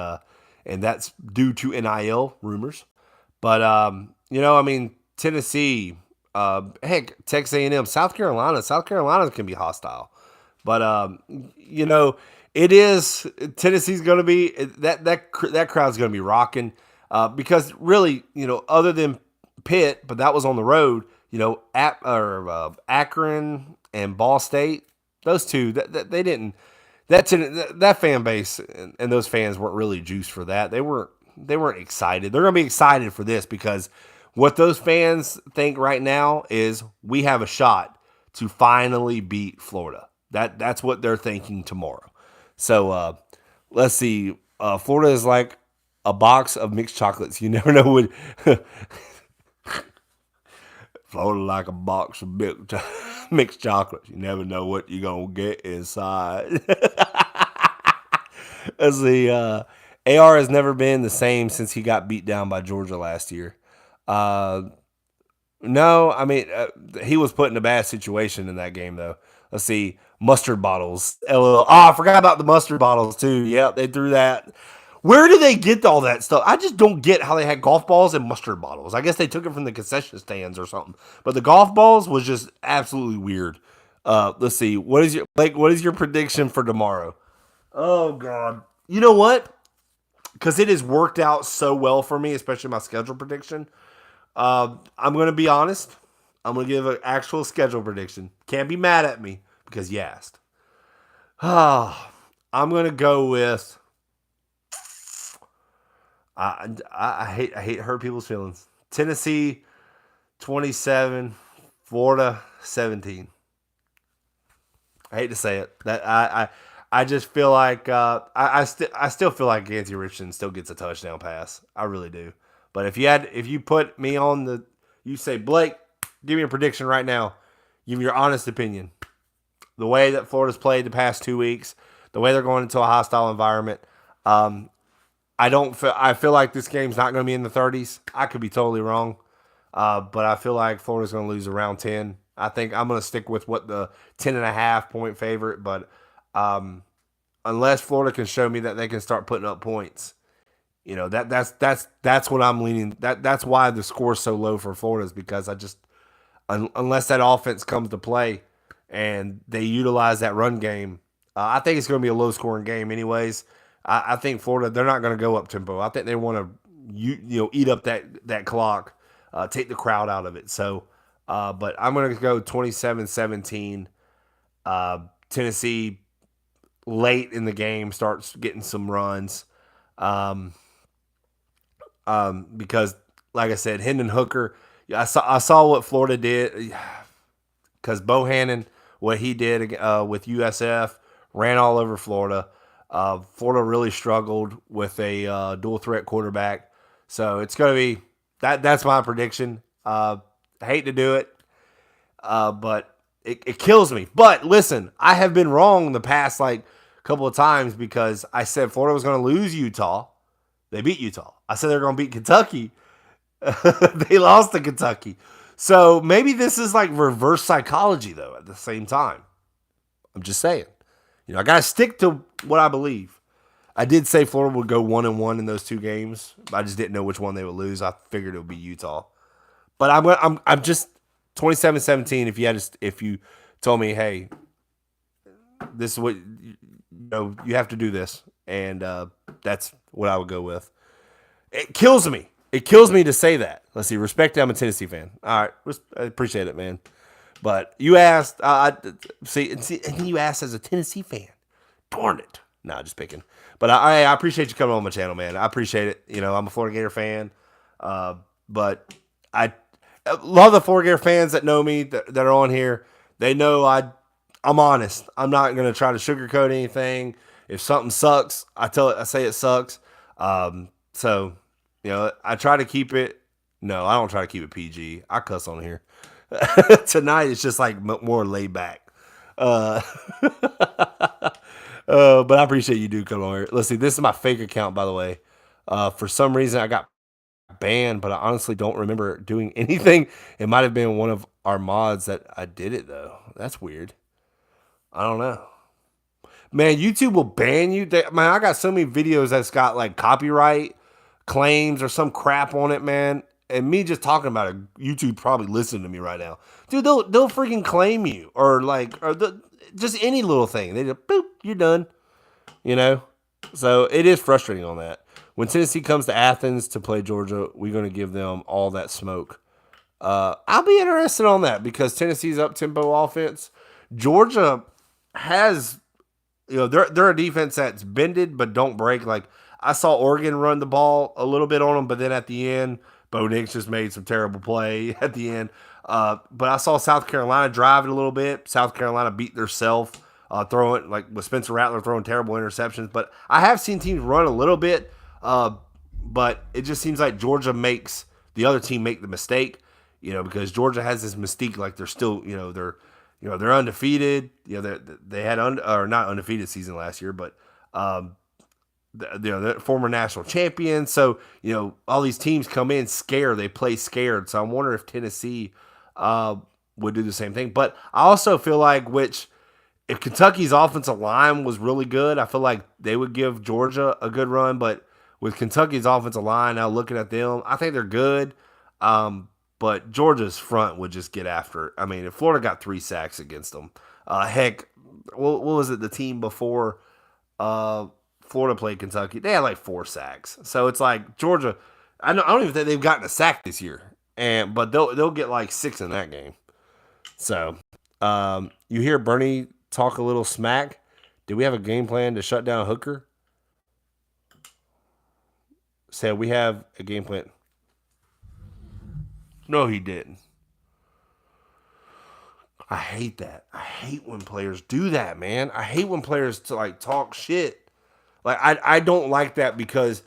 that's due to NIL rumors. But Tennessee, heck, Texas A&M, South Carolina can be hostile. But it is Tennessee's going to be that crowd's going to be rocking because really, other than Pitt, but that was on the road. Akron and Ball State, those two that they didn't. That fan base and those fans weren't really juiced for that. They weren't excited. They're going to be excited for this because what those fans think right now is we have a shot to finally beat Florida. That's what they're thinking tomorrow. So let's see. Florida is like a box of mixed chocolates. You never know what. Florida like a box of mixed chocolates. You never know what you're going to get inside. Let's see. AR has never been the same since he got beat down by Georgia last year. No, he was put in a bad situation in that game, though. Let's see. Mustard bottles. LOL. Oh, I forgot about the mustard bottles, too. Yep, they threw that. Where do they get all that stuff? I just don't get how they had golf balls and mustard bottles. I guess they took it from the concession stands or something. But the golf balls was just absolutely weird. Let's see. What is your prediction for tomorrow? Oh, God. You know what? Because it has worked out so well for me, especially my schedule prediction. I'm going to be honest. I'm going to give an actual schedule prediction. Can't be mad at me because you asked. I'm going to go with... I hate hurt people's feelings. Tennessee 27, Florida 17. I hate to say it. I just feel like I still feel like Anthony Richardson still gets a touchdown pass. I really do. But if you put me on you say, Blake, give me a prediction right now. Give me your honest opinion. The way that Florida's played the past 2 weeks, the way they're going into a hostile environment. I feel like this game's not going to be in the 30s. I could be totally wrong. But I feel like Florida's going to lose around 10. I think I'm going to stick with what the 10.5 point favorite. But unless Florida can show me that they can start putting up points, that's what I'm leaning. That's why the score's so low for Florida is because unless that offense comes to play and they utilize that run game, I think it's going to be a low-scoring game anyways. I think Florida, they're not going to go up tempo. I think they want to eat up that clock, take the crowd out of it. So, but I'm going to go 27-17. Tennessee late in the game starts getting some runs. Um, because like I said, Hendon Hooker, I saw what Florida did because Bohannon, what he did with USF, ran all over Florida. Florida really struggled with a dual threat quarterback, so it's going to be that. That's my prediction. I hate to do it, but it kills me. But listen, I have been wrong the past like couple of times because I said Florida was going to lose Utah. They beat Utah. I said they're going to beat Kentucky. They lost to Kentucky. So maybe this is like reverse psychology, though, at the same time. I'm just saying. I got to stick to what I believe. I did say Florida would go 1-1 in those two games. I just didn't know which one they would lose. I figured it would be Utah. But I'm just 27-17 if you told me, hey, this is what you have to do this. And that's what I would go with. It kills me. It kills me to say that. Let's see. Respect, I'm a Tennessee fan. All right. I appreciate it, man. But you asked, and you asked as a Tennessee fan. Darn it. Nah, just picking. But I appreciate you coming on my channel, man. I appreciate it. I'm a Florida Gator fan. But I love the Florida Gator fans that know me, that are on here. They know I'm honest. I'm not going to try to sugarcoat anything. If something sucks, I say it sucks. So, I try to keep it. No, I don't try to keep it PG. I cuss on here. Tonight it's just like more laid back. But I appreciate you do come on here. Let's see. This is my fake account, by the way. For some reason I got banned, but I honestly don't remember doing anything. It might have been one of our mods that I did it though. That's weird. I don't know. Man, YouTube will ban you. Man, I got so many videos that's got like copyright claims or some crap on it, man. And me just talking about it, YouTube probably listening to me right now. Dude, they'll freaking claim you or just any little thing. They just, boop, you're done. So it is frustrating on that. When Tennessee comes to Athens to play Georgia, we're going to give them all that smoke. I'll be interested on that because Tennessee's up-tempo offense. Georgia has, they're a defense that's bended but don't break. Like, I saw Oregon run the ball a little bit on them, but then at the end, Bo Nix just made some terrible play at the end. But I saw South Carolina drive it a little bit. South Carolina beat theirself, throwing, like with Spencer Rattler throwing terrible interceptions. But I have seen teams run a little bit, but it just seems like Georgia makes the other team make the mistake, because Georgia has this mystique, like they're still, they're undefeated. They had not undefeated season last year, but the former national champions. So, all these teams come in scared. They play scared. So I wonder if Tennessee would do the same thing. But I also feel like, if Kentucky's offensive line was really good, I feel like they would give Georgia a good run. But with Kentucky's offensive line, now looking at them, I think they're good. But Georgia's front would just get after it. I mean, if Florida got 3 sacks against them, heck, what was it, the team before Florida played Kentucky? They had like 4 sacks. So it's like Georgia, I don't even think they've gotten a sack this year. But they'll get like 6 in that game. So you hear Bernie talk a little smack. Do we have a game plan to shut down Hooker? Said we have a game plan. No, he didn't. I hate that. I hate when players do that, man. I hate when players talk shit. Like I don't like that because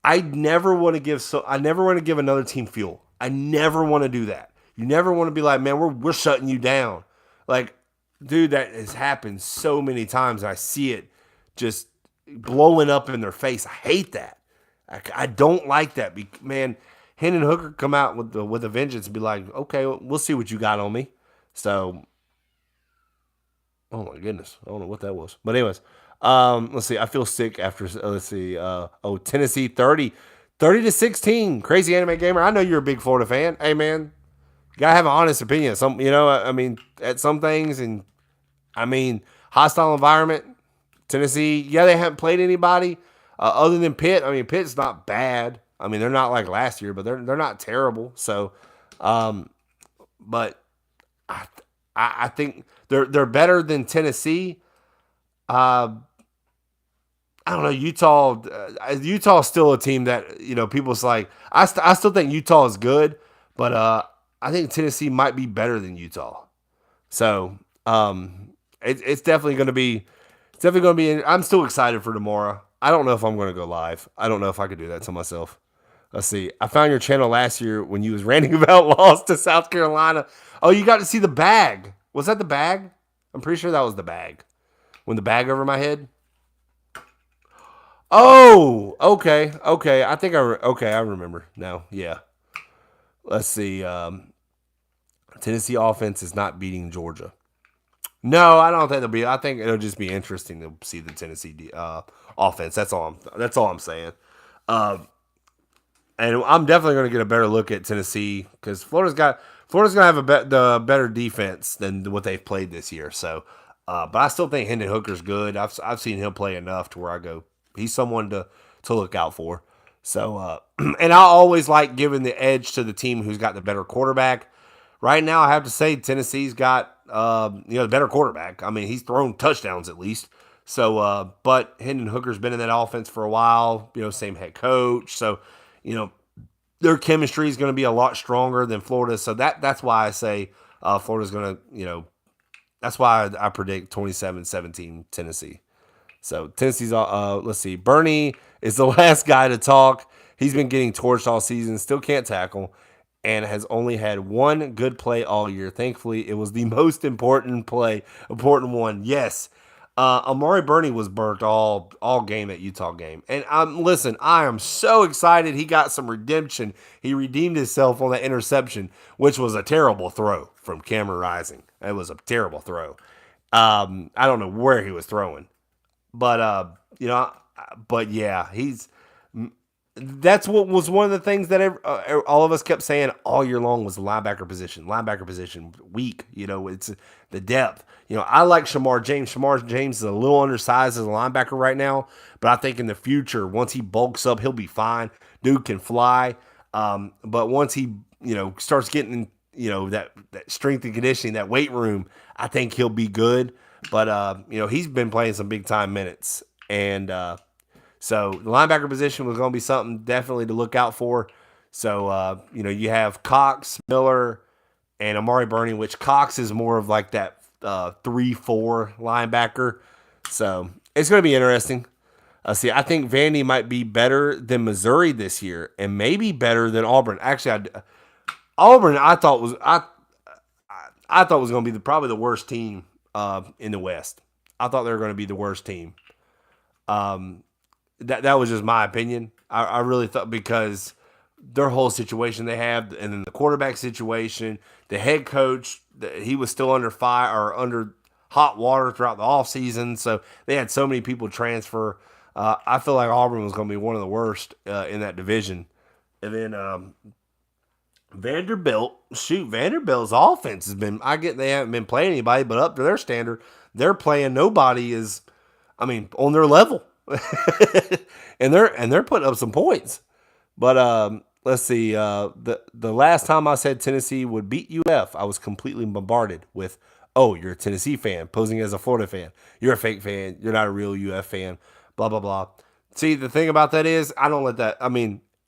I never want to give another team fuel. I never want to do that. You never want to be like, man, we're shutting you down. Like, dude, that has happened so many times. I see it just blowing up in their face. I hate that. I don't like that. Man, Hendon Hooker come out with a vengeance and be like, okay, we'll see what you got on me. So, oh my goodness, I don't know what that was. But anyways, let's see. I feel sick after. Let's see. Tennessee 30-16. Crazy anime gamer. I know you're a big Florida fan. Hey man, you gotta have an honest opinion. At some things, and I mean, hostile environment. Tennessee, yeah, they haven't played anybody other than Pitt. I mean, Pitt's not bad. I mean, they're not like last year, but they're not terrible. So, but I I think they're better than Tennessee. Uh, I don't know. Utah's still a team that people's like. I still think Utah is good, but I think Tennessee might be better than Utah. So it's definitely going to be. It's definitely going to be. I'm still excited for tomorrow. I don't know if I'm going to go live. I don't know if I could do that to myself. Let's see. I found your channel last year when you was ranting about loss to South Carolina. Oh, you got to see the bag. Was that the bag? I'm pretty sure that was the bag. When the bag over my head. Oh, okay, okay. I remember now. Yeah. Let's see. Tennessee offense is not beating Georgia. No, I don't think they'll be. I think it'll just be interesting to see the Tennessee offense. That's all I'm saying. Uh, and I'm definitely going to get a better look at Tennessee because Florida's going to have the better defense than what they've played this year. So, but I still think Hendon Hooker's good. I've seen him play enough to where I go, he's someone to look out for. So, and I always like giving the edge to the team who's got the better quarterback. Right now, I have to say Tennessee's got the better quarterback. I mean, he's thrown touchdowns at least. So, but Hendon Hooker's been in that offense for a while. Same head coach. So, their chemistry is going to be a lot stronger than Florida. So that's why I say Florida's going to, that's why I predict 27-17 Tennessee. So Tennessee's, let's see, Bernie is the last guy to talk. He's been getting torched all season, still can't tackle, and has only had one good play all year. Thankfully, it was the most important one. Yes, Amari Burney was burnt all game at Utah game, and listen, I am so excited he got some redemption. He redeemed himself on that interception, which was a terrible throw from Cameron Rising. It was a terrible throw. I don't know where he was throwing. But but yeah, that's what was one of the things that all of us kept saying all year long was the linebacker position. Linebacker position weak. It's the depth. I like Shamar James. Shamar James is a little undersized as a linebacker right now, but I think in the future, once he bulks up, he'll be fine. Dude can fly. But once he starts getting that strength and conditioning, that weight room, I think he'll be good. But he's been playing some big time minutes, and so the linebacker position was going to be something definitely to look out for. So you have Cox, Miller, and Amari Burney, which Cox is more of like that 3-4 linebacker. So it's going to be interesting. See, I think Vandy might be better than Missouri this year, and maybe better than Auburn. Actually, Auburn I thought was going to be probably the worst team in the West. I thought they were going to be the worst team. That was just my opinion. I really thought because their whole situation they have, and then the quarterback situation, the head coach, he was still under fire or under hot water throughout the offseason. So they had so many people transfer. I feel like Auburn was going to be one of the worst in that division. And then Vanderbilt's offense has been, they haven't been playing anybody, but up to their standard, they're playing nobody is, on their level. and they're putting up some points. But let's see, the last time I said Tennessee would beat UF, I was completely bombarded with, "Oh, you're a Tennessee fan, posing as a Florida fan. You're a fake fan. You're not a real UF fan." Blah blah blah. See, the thing about that is, I don't let that.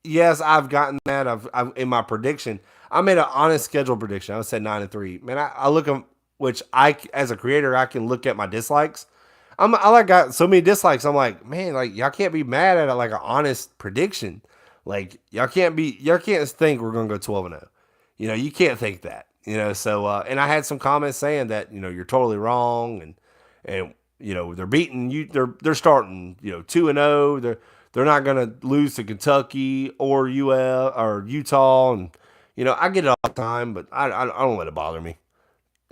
Yes, I've gotten that. I've in my prediction, I made an honest schedule prediction. I said 9-3. Man, I look at which as a creator, I can look at my dislikes. I got so many dislikes. I'm like, man, like y'all can't be mad at like an honest prediction. Like y'all can't think we're gonna go 12-0. You can't think that. So and I had some comments saying that you're totally wrong, and they're beating you. They're starting 2-0. They're not gonna lose to Kentucky or UL or Utah, and I get it all the time, but I don't let it bother me.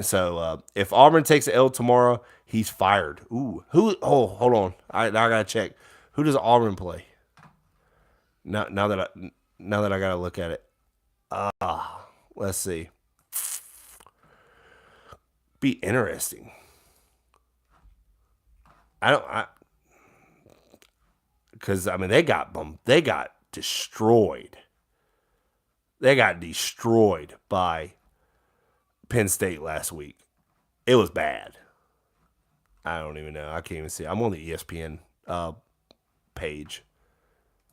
So if Auburn takes an L tomorrow, he's fired. Ooh, who? Oh, hold on. I gotta check. Who does Auburn play? Now that I gotta look at it. Let's see. Be interesting. Because I mean they got destroyed. They got destroyed by Penn State last week. It was bad. I don't even know. I can't even see. I'm on the ESPN page.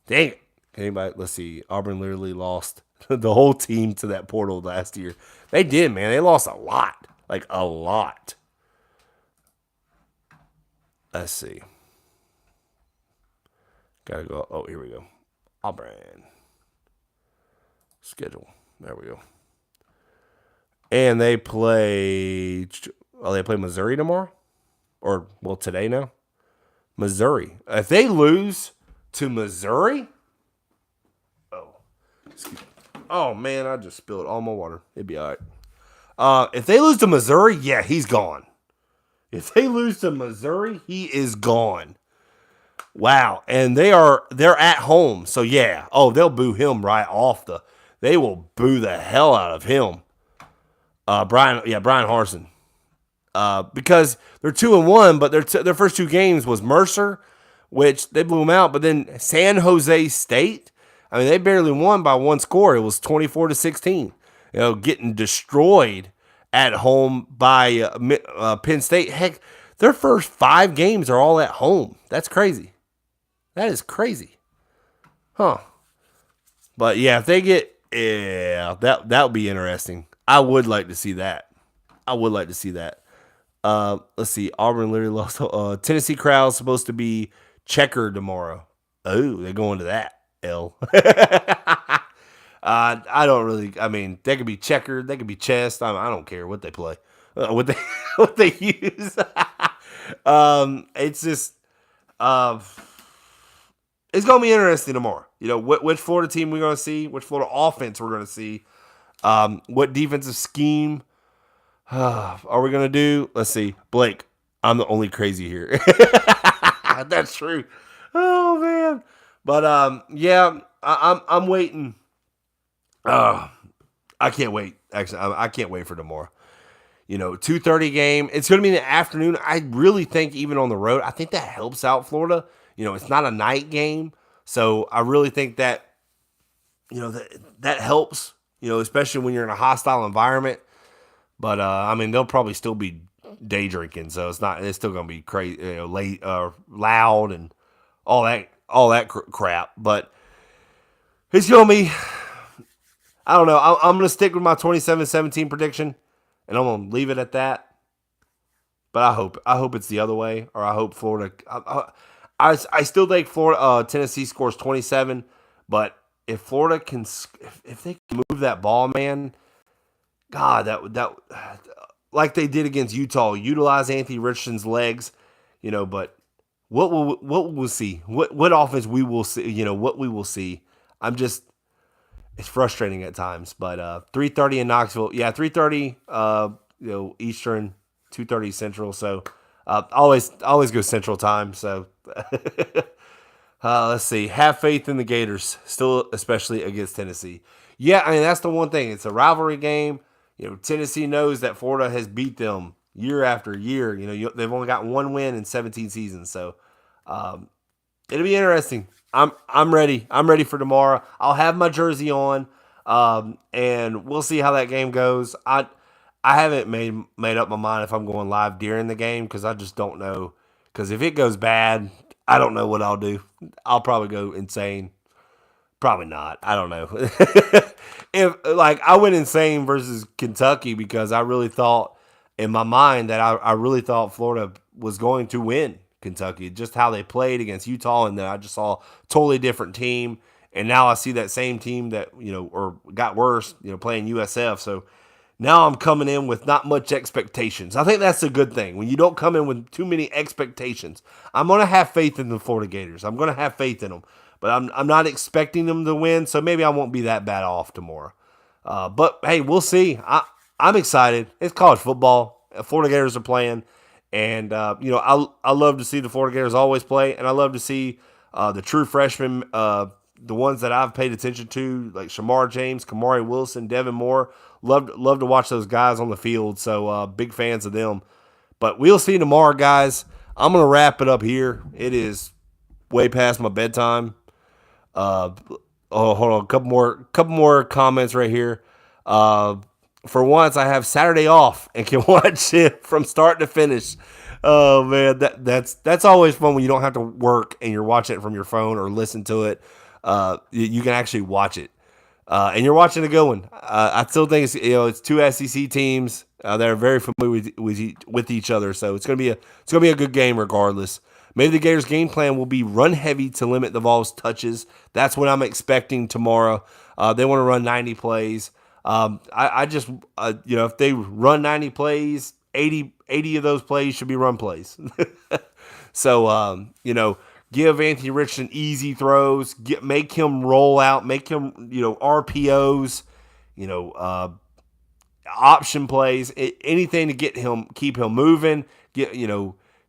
Dang it. Anybody? Let's see. Auburn literally lost the whole team to that portal last year. They did, man. They lost a lot. Like a lot. Let's see. Gotta go. Oh, here we go. Auburn. Schedule. There we go. And they play. Oh, they play Missouri tomorrow? Or, well, today now? Missouri. If they lose to Missouri. Oh, man, I just spilled all my water. It'd be all right. If they lose to Missouri, yeah, he's gone. If they lose to Missouri, he is gone. Wow. And they're at home. So, yeah. Oh, they'll boo him right off the. They will boo the hell out of him. Brian Harsin. Because they're 2-1, but their first two games was Mercer, which they blew them out. But then San Jose State, I mean, they barely won by one score. It was 24-16. Getting destroyed at home by Penn State. Heck, their first 5 games are all at home. That's crazy. That is crazy, huh? But yeah, if they get that would be interesting. I would like to see that. Let's see. Auburn literally lost. Tennessee crowd's supposed to be checkered tomorrow. Oh, they're going to that. I don't really. I mean, they could be checkered. They could be chess. I don't care what they play. What they use. It's just. It's gonna be interesting tomorrow. Which Florida team we're gonna see. Which Florida offense we're gonna see. What defensive scheme are we going to do? Let's see. Blake, I'm the only crazy here. That's true. Oh, man. But, yeah, I'm waiting. I can't wait. Actually, I can't wait for tomorrow. 2:30 game. It's going to be in the afternoon. I really think even on the road, I think that helps out Florida. It's not a night game. So I really think that, that helps. Especially when you're in a hostile environment. But I mean, they'll probably still be day drinking, so it's still gonna be crazy, late, loud, and all that crap. But it's gonna be. I don't know. I'm gonna stick with my 27-17 prediction, and I'm gonna leave it at that. But I hope it's the other way, or I hope Florida. I still think Tennessee scores 27, but if Florida can, if they can move that ball, man, God, that like they did against Utah, utilize Anthony Richardson's legs, But what will we'll see? What offense we will see? What we will see? It's frustrating at times. But 3:30 in Knoxville, yeah, 3:30, Eastern, 2:30 Central. So always go Central time. So. Let's see. Have faith in the Gators, still, especially against Tennessee. Yeah, I mean, that's the one thing. It's a rivalry game. Tennessee knows that Florida has beat them year after year. They've only got one win in 17 seasons. So it'll be interesting. I'm ready. I'm ready for tomorrow. I'll have my jersey on, and we'll see how that game goes. I haven't made up my mind if I'm going live during the game because I just don't know. Because if it goes bad, I don't know what I'll do. I'll probably go insane. Probably not. I don't know. I went insane versus Kentucky because I really thought in my mind that I really thought Florida was going to win Kentucky. Just how they played against Utah, and then I just saw a totally different team. And now I see that same team that, or got worse, playing USF. So now I'm coming in with not much expectations. I think that's a good thing. When you don't come in with too many expectations. I'm going to have faith in the Florida Gators. I'm going to have faith in them. But I'm not expecting them to win, so maybe I won't be that bad off tomorrow. But, hey, we'll see. I'm excited. It's college football. Florida Gators are playing. And, I love to see the Florida Gators always play. And I love to see the true freshmen, the ones that I've paid attention to, like Shamar James, Kamari Wilson, Devin Moore. Love to watch those guys on the field. So big fans of them. But we'll see tomorrow, guys. I'm going to wrap it up here. It is way past my bedtime. Uh, oh, hold on, a couple more comments right here. Uh, for once, I have Saturday off and can watch it from start to finish. Oh man, that's always fun when you don't have to work and you're watching it from your phone or listen to it. You can actually watch it, and you're watching a good one. I still think it's two SEC teams that are very familiar with each other, so it's gonna be a good game regardless. Maybe the Gators' game plan will be run heavy to limit the Vols' touches. That's what I'm expecting tomorrow. They want to run 90 plays. I just, if they run 90 plays, 80 of those plays should be run plays. So, give Anthony Richardson easy throws, make him roll out, make him, RPOs, you know, uh, option plays, anything to keep him moving.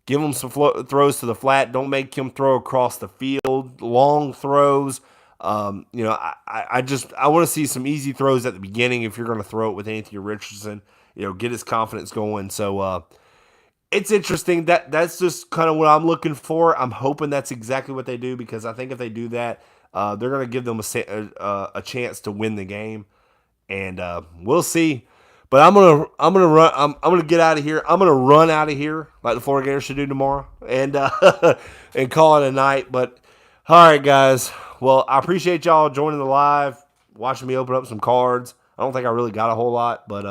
Give him some throws to the flat. Don't make him throw across the field, long throws. I want to see some easy throws at the beginning if you're going to throw it with Anthony Richardson. Get his confidence going. So it's interesting. That's just kind of what I'm looking for. I'm hoping that's exactly what they do because I think if they do that, they're going to give them a chance to win the game, and we'll see. But I'm gonna get out of here. I'm gonna run out of here like the Florida Gators should do tomorrow, and and call it a night. But all right, guys. Well, I appreciate y'all joining the live, watching me open up some cards. I don't think I really got a whole lot, but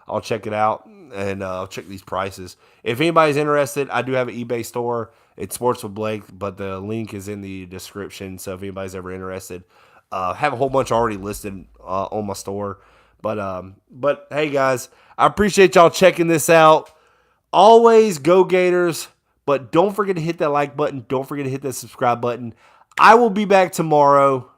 I'll check it out and I'll check these prices. If anybody's interested, I do have an eBay store. It's Sports with Blake, but the link is in the description. So if anybody's ever interested, have a whole bunch already listed on my store. But hey guys, I appreciate y'all checking this out. Always go Gators, but don't forget to hit that like button. Don't forget to hit that subscribe button. I will be back tomorrow.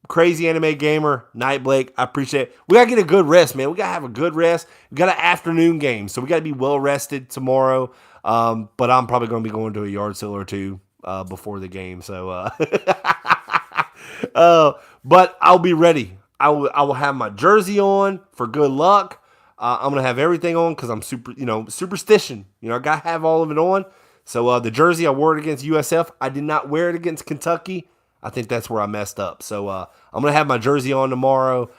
Crazy Anime Gamer, Night Blake. I appreciate it. We gotta get a good rest, man. We gotta have a good rest. We got an afternoon game, so we gotta be well rested tomorrow. But I'm probably gonna be going to a yard sale or two before the game. So but I'll be ready. I will have my jersey on for good luck. I'm gonna have everything on because I'm superstition. I gotta have all of it on. So the jersey I wore it against USF. I did not wear it against Kentucky. I think that's where I messed up. So I'm gonna have my jersey on tomorrow.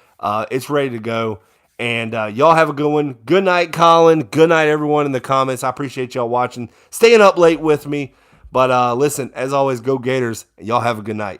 It's ready to go. And y'all have a good one. Good night, Colin. Good night, everyone in the comments. I appreciate y'all watching, staying up late with me. But listen, as always, go Gators. And y'all have a good night.